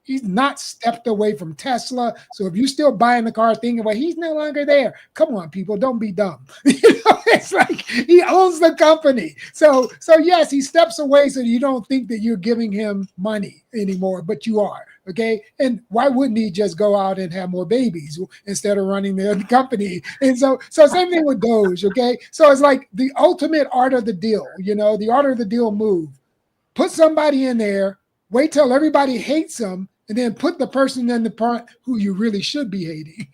he's not stepped away from Tesla. So if you're still buying the car thinking, well, he's no longer there. Come on, people, don't be dumb. It's like he owns the company. So yes, he steps away so you don't think that you're giving him money anymore, but you are. Okay. And why wouldn't he just go out and have more babies instead of running the company? And so same thing with DOGE. Okay. So it's like the ultimate art of the deal, the art of the deal move. Put somebody in there, wait till everybody hates them, and then put the person in the part who you really should be hating.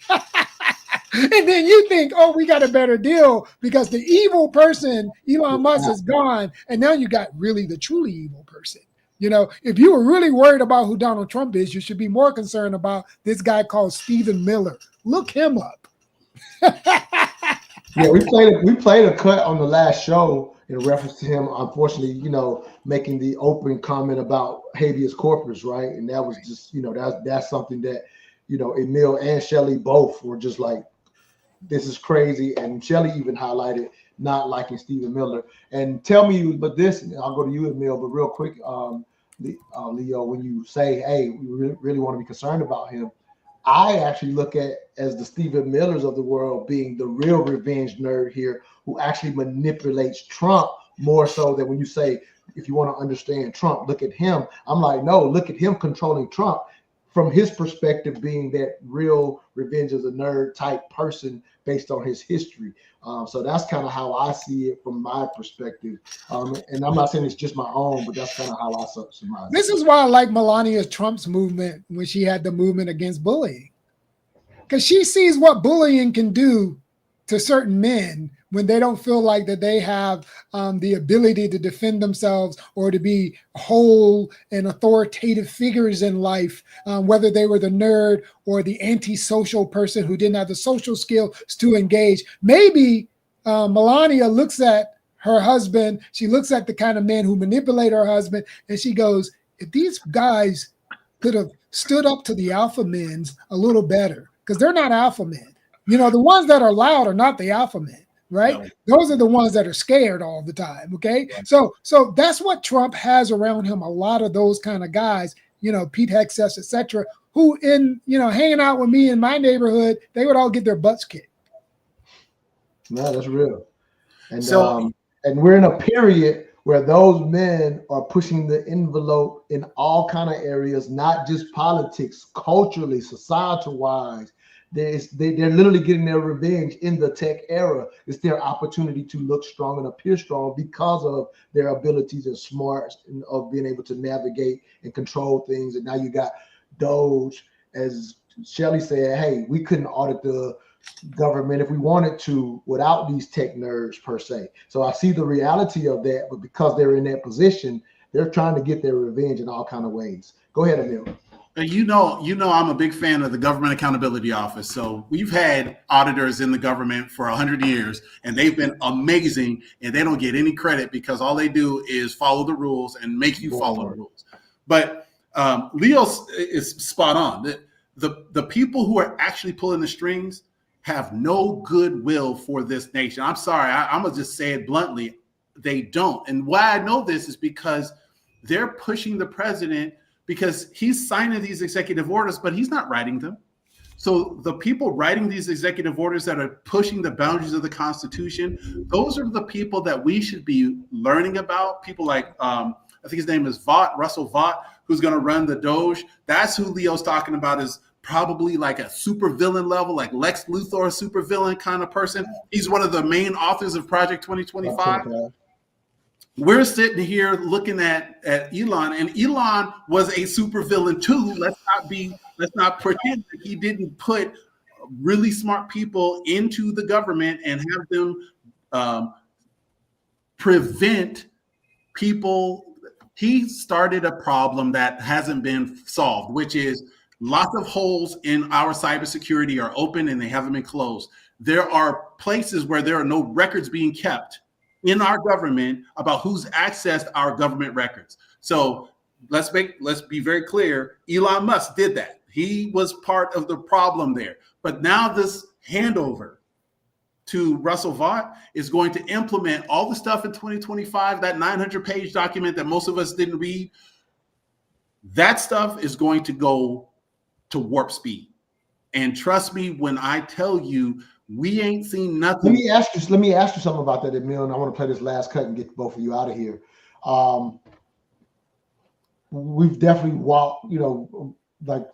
And then you think, oh, we got a better deal because the evil person, Elon Musk, is gone. And now you got really the truly evil person. If you were really worried about who Donald Trump is, you should be more concerned about this guy called Stephen Miller. Look him up. Yeah, we played a cut on the last show in reference to him, unfortunately, making the open comment about habeas corpus, right? And that was just, that's something that, Emille and Shelley both were just like, this is crazy. And Shelley even highlighted not liking Stephen Miller. And tell me, but this, I'll go to you, Emille, but real quick, Leo, when you say, hey, we really want to be concerned about him, I actually look at as the Stephen Millers of the world being the real revenge nerd here, who actually manipulates Trump more so than when you say, if you want to understand Trump, look at him. I'm like, no, look at him controlling Trump from his perspective, being that real revenge of the nerd type person based on his history. So that's kind of how I see it from my perspective. And I'm not saying it's just my own, but that's kind of how I surmise. This is why I like Melania Trump's movement when she had the movement against bullying, because she sees what bullying can do to certain men when they don't feel like that they have the ability to defend themselves or to be whole and authoritative figures in life, whether they were the nerd or the antisocial person who didn't have the social skills to engage. Maybe Melania looks at her husband, she looks at the kind of men who manipulate her husband, and she goes, if these guys could have stood up to the alpha men a little better, because they're not alpha men. The ones that are loud are not the alpha men. Right? No. Those are the ones that are scared all the time. Okay. Right. So that's what Trump has around him. A lot of those kind of guys, Pete Hegseth, etc., who hanging out with me in my neighborhood, they would all get their butts kicked. No, that's real. And and we're in a period where those men are pushing the envelope in all kind of areas, not just politics, culturally, societal wise. They're literally getting their revenge in the tech era. It's their opportunity to look strong and appear strong because of their abilities and smarts and of being able to navigate and control things. And now you got DOGE, as Shelley said, hey, we couldn't audit the government if we wanted to without these tech nerds per se. So I see the reality of that, but because they're in that position, they're trying to get their revenge in all kind of ways. Go ahead, Emille. You know, I'm a big fan of the Government Accountability Office. So we've had auditors in the government for 100 years, and they've been amazing, and they don't get any credit because all they do is follow the rules and make you follow the rules. But Leo is spot on. The people who are actually pulling the strings have no goodwill for this nation. I'm sorry, I'm going to just say it bluntly. They don't. And why I know this is because they're pushing the president because he's signing these executive orders, but he's not writing them. So the people writing these executive orders that are pushing the boundaries of the Constitution, those are the people that we should be learning about. People like, I think his name is Russell Vought, who's going to run the DOGE. That's who Leo's talking about, is probably like a supervillain level, like Lex Luthor supervillain kind of person. He's one of the main authors of Project 2025. Okay. We're sitting here looking at Elon, and Elon was a supervillain too. Let's not pretend that he didn't put really smart people into the government and have them prevent people. He started a problem that hasn't been solved, which is lots of holes in our cybersecurity are open and they haven't been closed. There are places where there are no records being kept in our government about who's accessed our government records. So let's be very clear. Elon Musk did that. He was part of the problem there. But now this handover to Russell Vought is going to implement all the stuff in 2025, that 900-page document that most of us didn't read. That stuff is going to go to warp speed. And trust me when I tell you, we ain't seen nothing. Let me ask you something about that, Emille, and I want to play this last cut and get both of you out of here. We've definitely walked, like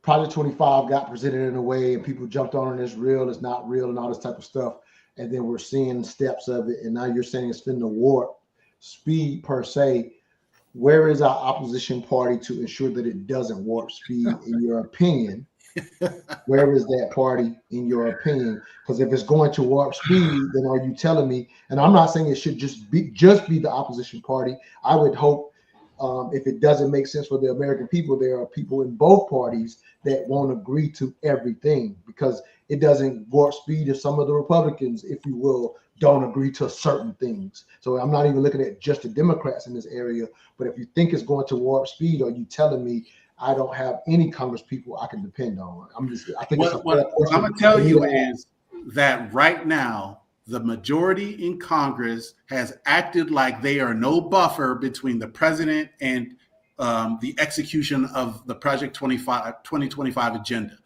Project 25 got presented in a way and people jumped on it, it's real, it's not real, and all this type of stuff. And then we're seeing steps of it. And now you're saying it's been the warp speed per se. Where is our opposition party to ensure that it doesn't warp speed, in your opinion? Where is that party, in your opinion? Because if it's going to warp speed, then are you telling me, and I'm not saying it should just be the opposition party. I would hope if it doesn't make sense for the American people, there are people in both parties that won't agree to everything, because it doesn't warp speed if some of the Republicans, if you will, don't agree to certain things. So I'm not even looking at just the Democrats in this area, but if you think it's going to warp speed, are you telling me I don't have any Congress people I can depend on? I think what I'm going to tell you is that right now, the majority in Congress has acted like they are no buffer between the president and the execution of the Project 2025 agenda.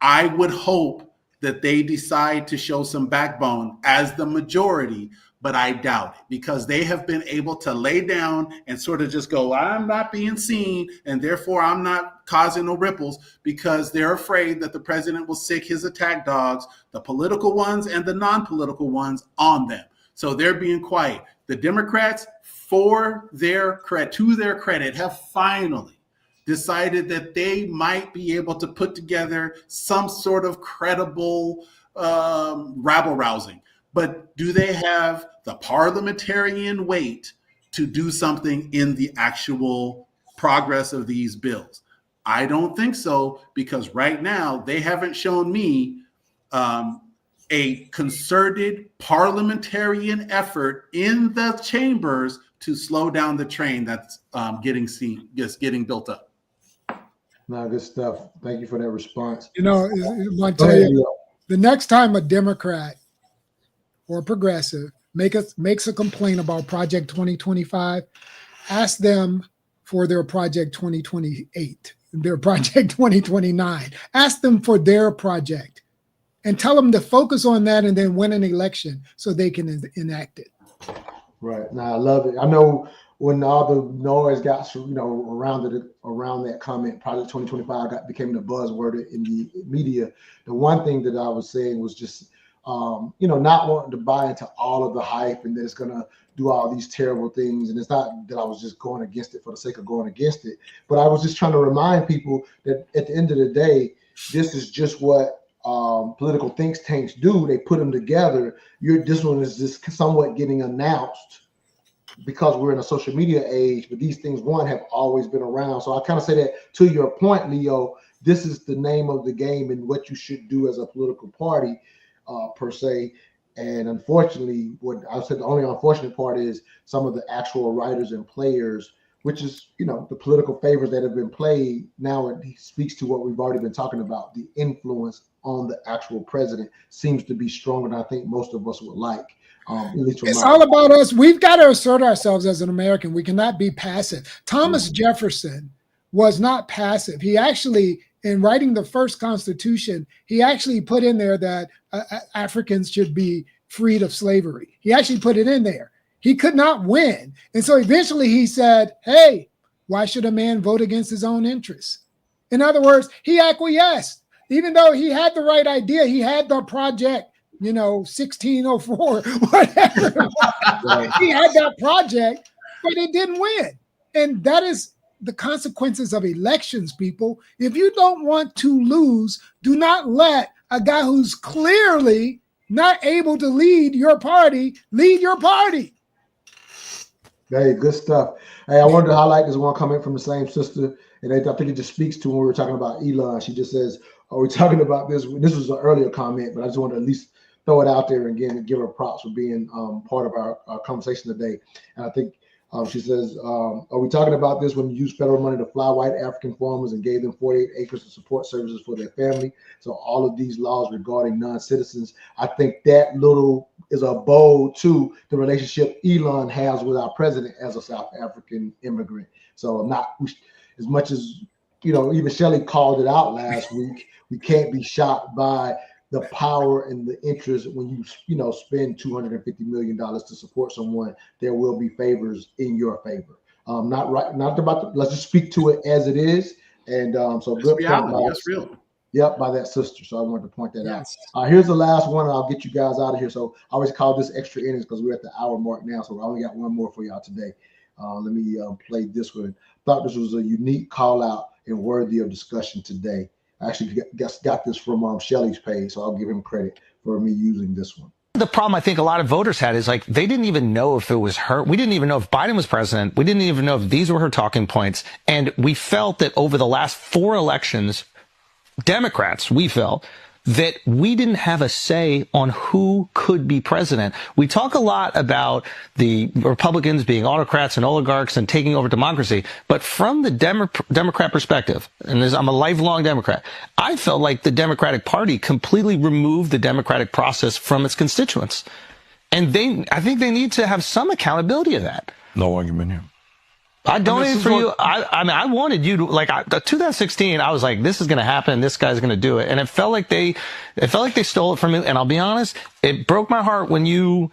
I would hope that they decide to show some backbone as the majority, but I doubt it, because they have been able to lay down and sort of just go, I'm not being seen, and therefore I'm not causing no ripples, because they're afraid that the president will sick his attack dogs, the political ones and the non-political ones, on them. So they're being quiet. The Democrats, to their credit, have finally decided that they might be able to put together some sort of credible rabble-rousing. But do they have the parliamentarian weight to do something in the actual progress of these bills? I don't think so, because right now they haven't shown me a concerted parliamentarian effort in the chambers to slow down the train that's getting built up. No, good stuff. Thank you for that response. I want to tell you, the next time a Democrat or progressive makes a complaint about Project 2025, ask them for their Project 2028, their Project 2029. Ask them for their project and tell them to focus on that and then win an election so they can enact it. Right. Now, I love it. I know when all the noise got, around that comment, Project 2025 became the buzzword in the media. The one thing that I was saying was just, not wanting to buy into all of the hype and that it's going to do all these terrible things. And it's not that I was just going against it for the sake of going against it, but I was just trying to remind people that at the end of the day, this is just what political think tanks do. They put them together. This one is just somewhat getting announced because we're in a social media age, but these things, have always been around. So I kind of say that to your point, Leo, this is the name of the game and what you should do as a political party, per se. And unfortunately, what I said, the only unfortunate part is some of the actual writers and players, which is, the political favors that have been played. Now it speaks to what we've already been talking about. The influence on the actual president seems to be stronger than I think most of us would like. It's all about us. We've got to assert ourselves as an American. We cannot be passive. Thomas Jefferson was not passive. He actually, in writing the first Constitution, he actually put in there that Africans should be freed of slavery. He actually put it in there. He could not win. And so eventually he said, hey, why should a man vote against his own interests? In other words, he acquiesced. Even though he had the right idea, he had the project, 1604, whatever. He had that project, but it didn't win. And that is the consequences of elections, people. If you don't want to lose, do not let a guy who's clearly not able to lead your party lead your party. Hey, good stuff. Hey, I wanted to highlight this one comment from the same sister, and I think it just speaks to when we were talking about Elon. She just says, "Are we talking about this?" This was an earlier comment, but I just wanted to at least throw it out there again and give her props for being part of our conversation today. And I think she says, "Are we talking about this when you use federal money to fly white African farmers and gave them 48 acres of support services for their family? So all of these laws regarding non-citizens." I think that little is a bow to the relationship Elon has with our president as a South African immigrant. So I'm not, as much as, even Shelley called it out last week, we can't be shocked by the power and the interest when you spend $250 million to support someone. There will be favors in your favor. Let's just speak to it as it is. And so It's good reality. point. That's real. Yep, by that sister. So I wanted to point that out. Here's the last one, and I'll get you guys out of here. So I always call this extra innings because we're at the hour mark now. So I only got one more for y'all today. Let me play this one. Thought this was a unique call out and worthy of discussion today. I actually got this from Shelley's page, so I'll give him credit for me using this one. The problem I think a lot of voters had is like they didn't even know if it was her. We didn't even know if Biden was president. We didn't even know if these were her talking points. And we felt that over the last 4 elections, Democrats, we felt that we didn't have a say on who could be president. We talk a lot about the Republicans being autocrats and oligarchs and taking over democracy, but from the Democrat perspective, and I'm a lifelong Democrat, I felt like the Democratic Party completely removed the democratic process from its constituents. And I think they need to have some accountability of that. No argument here. I donated for you. I mean, I wanted you to 2016. I was like, this is going to happen. This guy's going to do it. And it felt like they stole it from me. And I'll be honest, it broke my heart when you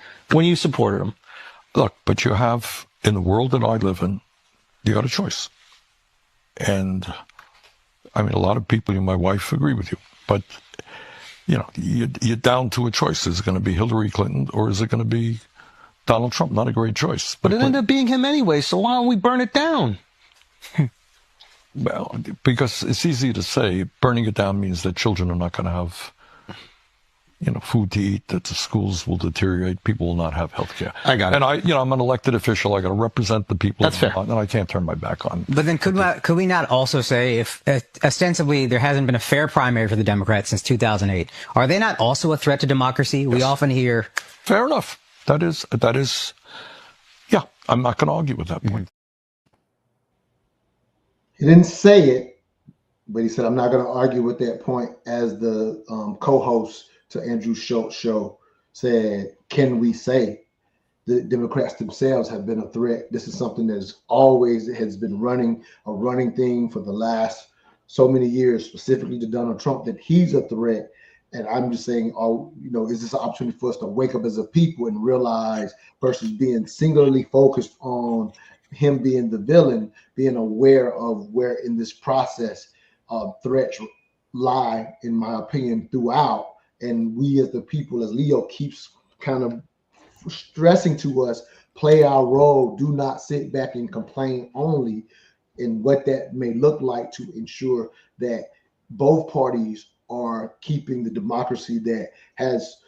supported him. Look, but you have, in the world that I live in, you got a choice. And I mean, a lot of people, my wife, agree with you, but you're down to a choice. Is it going to be Hillary Clinton or is it going to be Donald Trump? Not a great choice. But it ended up being him anyway, so why don't we burn it down? Well, because it's easy to say burning it down means that children are not going to have, food to eat, that the schools will deteriorate, people will not have health care. I got it. And I'm an elected official, I got to represent the people. That's fair. And I can't turn my back on. But then could we not also say if ostensibly there hasn't been a fair primary for the Democrats since 2008, are they not also a threat to democracy? Yes. We often hear. Fair enough. That is, yeah, I'm not going to argue with that point. He didn't say it, but he said, I'm not going to argue with that point. As the co-host to Andrew Schultz's show said, can we say the Democrats themselves have been a threat? This is something that has been a running thing for the last so many years, specifically to Donald Trump, that he's a threat. And I'm just saying, is this an opportunity for us to wake up as a people and realize, versus being singularly focused on him being the villain, being aware of where in this process threats lie, in my opinion, throughout. And we as the people, as Leo keeps kind of stressing to us, play our role, do not sit back and complain only, and what that may look like to ensure that both parties are keeping the democracy that has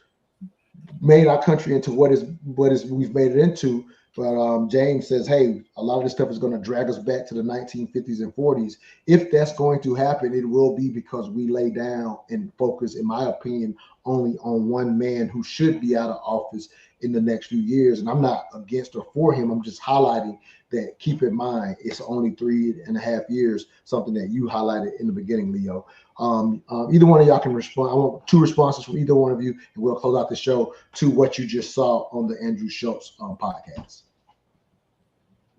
made our country into what we've made it into. But James says, hey, a lot of this stuff is going to drag us back to the 1950s and 40s. If that's going to happen, it will be because we lay down and focus, in my opinion, only on one man who should be out of office in the next few years. And I'm not against or for him. I'm just highlighting that, keep in mind, it's only 3.5 years, something that you highlighted in the beginning, Leo. Either one of y'all can respond. I want 2 responses from either one of you, and we'll close out the show to what you just saw on the Andrew Schultz podcast.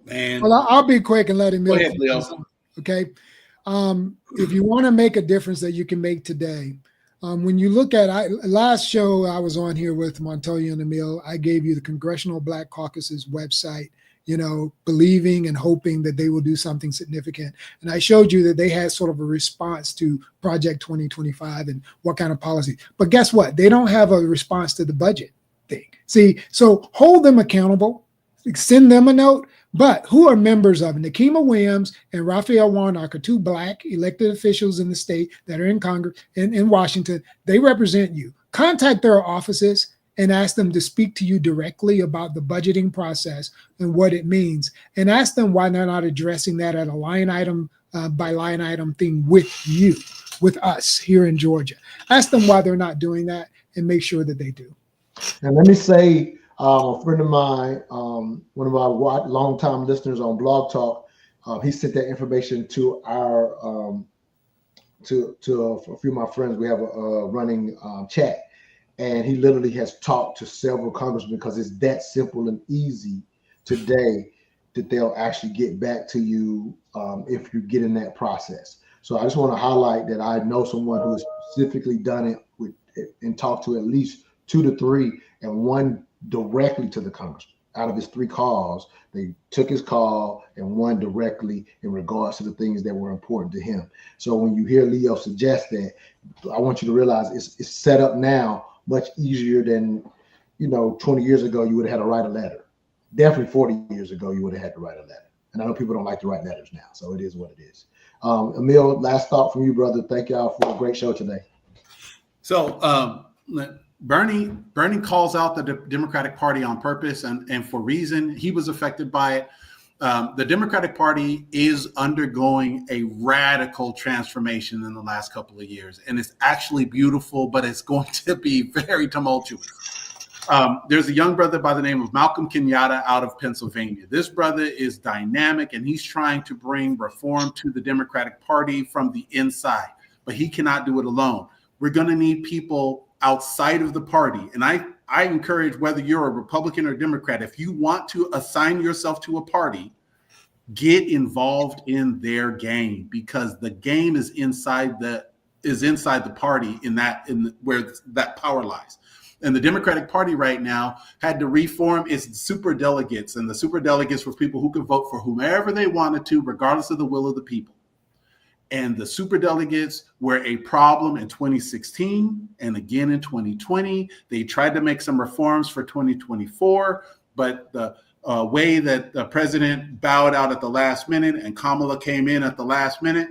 Man. Well, I'll be quick and let him go ahead, Leo. Okay. If you want to make a difference that you can make today, when you look at last show I was on here with Montoya and Emille, I gave you the Congressional Black Caucus's website, believing and hoping that they will do something significant. And I showed you that they had sort of a response to Project 2025 and what kind of policy. But guess what? They don't have a response to the budget thing. See, so hold them accountable, send them a note, But who are members of it? Nikema Williams and Raphael Warnock are two Black elected officials in the state that are in Congress, in Washington. They represent you. Contact their offices and ask them to speak to you directly about the budgeting process and what it means. And ask them why they're not addressing that at a line item by line item thing with you, with us here in Georgia. Ask them why they're not doing that and make sure that they do. And let me say, a friend of mine, one of our longtime listeners on Blog Talk, he sent that information to our to a few of my friends. We have a running chat, and he literally has talked to several congressmen because it's that simple and easy today that they'll actually get back to you if you get in that process. So I just want to highlight that I know someone who has specifically done it with and talked to at least 2 to 3 and one directly to the congressman. Out of his 3 calls, they took his call and one directly in regards to the things that were important to him. So when you hear Leo suggest that, I want you to realize it's set up now much easier than, 20 years ago you would have had to write a letter. Definitely 40 years ago you would have had to write a letter. And I know people don't like to write letters now, so it is what it is. Emille, last thought from you, brother. Thank y'all for a great show today. So Bernie calls out the Democratic Party on purpose and for reason. He was affected by it. The Democratic Party is undergoing a radical transformation in the last couple of years, and it's actually beautiful, but it's going to be very tumultuous. There's a young brother by the name of Malcolm Kenyatta out of Pennsylvania. This brother is dynamic, and he's trying to bring reform to the Democratic Party from the inside, but he cannot do it alone. We're going to need people outside of the party. And I encourage, whether you're a Republican or Democrat, if you want to assign yourself to a party, get involved in their game, because the game is inside the party where that power lies. And the Democratic Party right now had to reform its superdelegates, and the superdelegates were people who could vote for whomever they wanted to, regardless of the will of the people. And the superdelegates were a problem in 2016 and again in 2020. They tried to make some reforms for 2024, but the way that the president bowed out at the last minute and Kamala came in at the last minute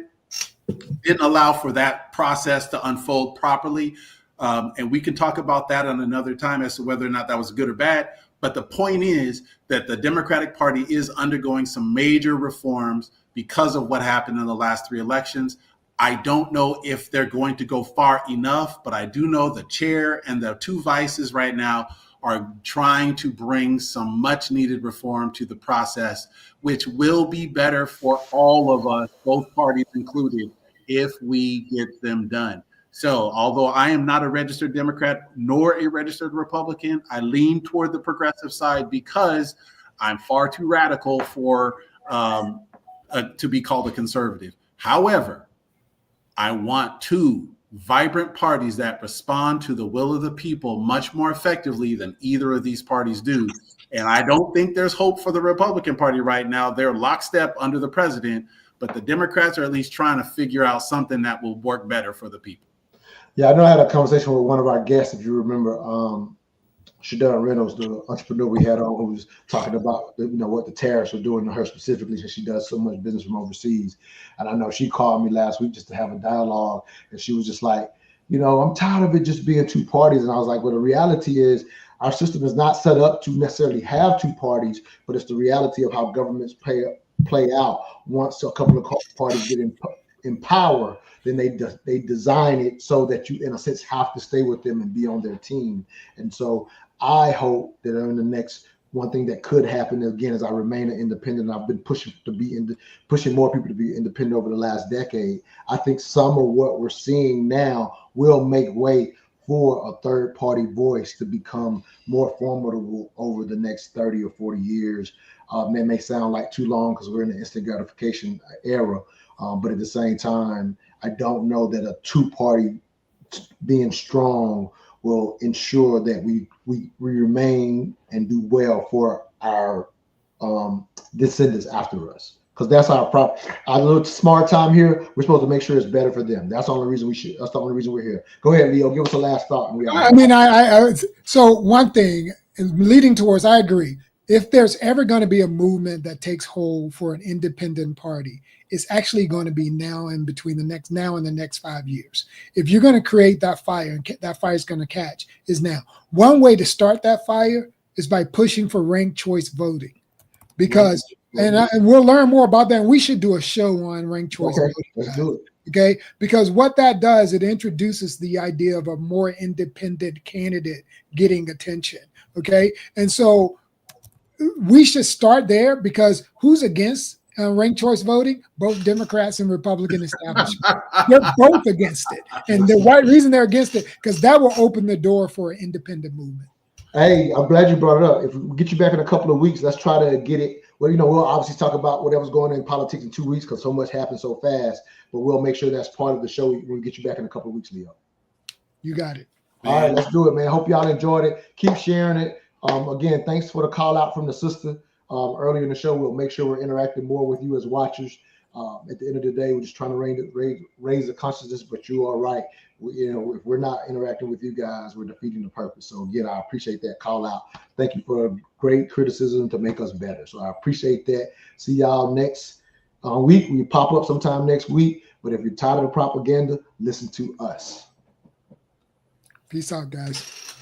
didn't allow for that process to unfold properly. And we can talk about that on another time as to whether or not that was good or bad. But the point is that the Democratic Party is undergoing some major reforms because of what happened in the last 3 elections. I don't know if they're going to go far enough, but I do know the chair and the 2 vices right now are trying to bring some much needed reform to the process, which will be better for all of us, both parties included, if we get them done. So although I am not a registered Democrat nor a registered Republican, I lean toward the progressive side because I'm far too radical for to be called a conservative. However, I want 2 vibrant parties that respond to the will of the people much more effectively than either of these parties do. And I don't think there's hope for the Republican Party right now. They're lockstep under the president, but the Democrats are at least trying to figure out something that will work better for the people. Yeah, I know I had a conversation with one of our guests, if you remember, Shadon Reynolds, the entrepreneur we had on, who was talking about what the tariffs were doing to her specifically, since she does so much business from overseas. And I know she called me last week just to have a dialogue, and she was just like, I'm tired of it just being 2 parties. And I was like, well, the reality is our system is not set up to necessarily have 2 parties, but it's the reality of how governments play out. Once a couple of parties get in power, then they design it so that you, in a sense, have to stay with them and be on their team. And so I hope that in the next, one thing that could happen again as I remain an independent, I've been pushing more people to be independent over the last decade. I think some of what we're seeing now will make way for a third party voice to become more formidable over the next 30 or 40 years. That may sound like too long because we're in the instant gratification era. But at the same time, I don't know that a 2-party being strong will ensure that we remain and do well for our descendants after us. Because that's our problem. I look smart time here. We're supposed to make sure it's better for them. That's the only reason that's the only reason we're here. Go ahead, Leo. Give us a last thought. So one thing is leading towards, I agree. if there's ever going to be a movement that takes hold for an independent party, it's actually going to be now and the next 5 years. If you're going to create that fire, and that fire is going to catch, is now. One way to start that fire is by pushing for ranked choice voting, because and we'll learn more about that. And we should do a show on ranked choice voting. Let's do it. Okay, because what that does, it introduces the idea of a more independent candidate getting attention. Okay, and so we should start there, because who's against ranked choice voting? Both Democrats and Republican establishment. They're both against it, and the right reason they're against it, because that will open the door for an independent movement. Hey, I'm glad you brought it up. If we get you back in a couple of weeks, let's try to get it. Well, we'll obviously talk about whatever's going on in politics in 2 weeks, because so much happens so fast. But we'll make sure that's part of the show when we get you back in a couple of weeks, Leo. You got it. All right, let's do it, man. Hope y'all enjoyed it. Keep sharing it. Again, thanks for the call out from the sister earlier in the show. We'll make sure we're interacting more with you as watchers. At the end of the day, we're just trying to raise the consciousness. But you are right. If we're not interacting with you guys, we're defeating the purpose. So again, I appreciate that call out. Thank you for great criticism to make us better. So I appreciate that. See y'all next week. We pop up sometime next week. But if you're tired of the propaganda, listen to us. Peace out, guys.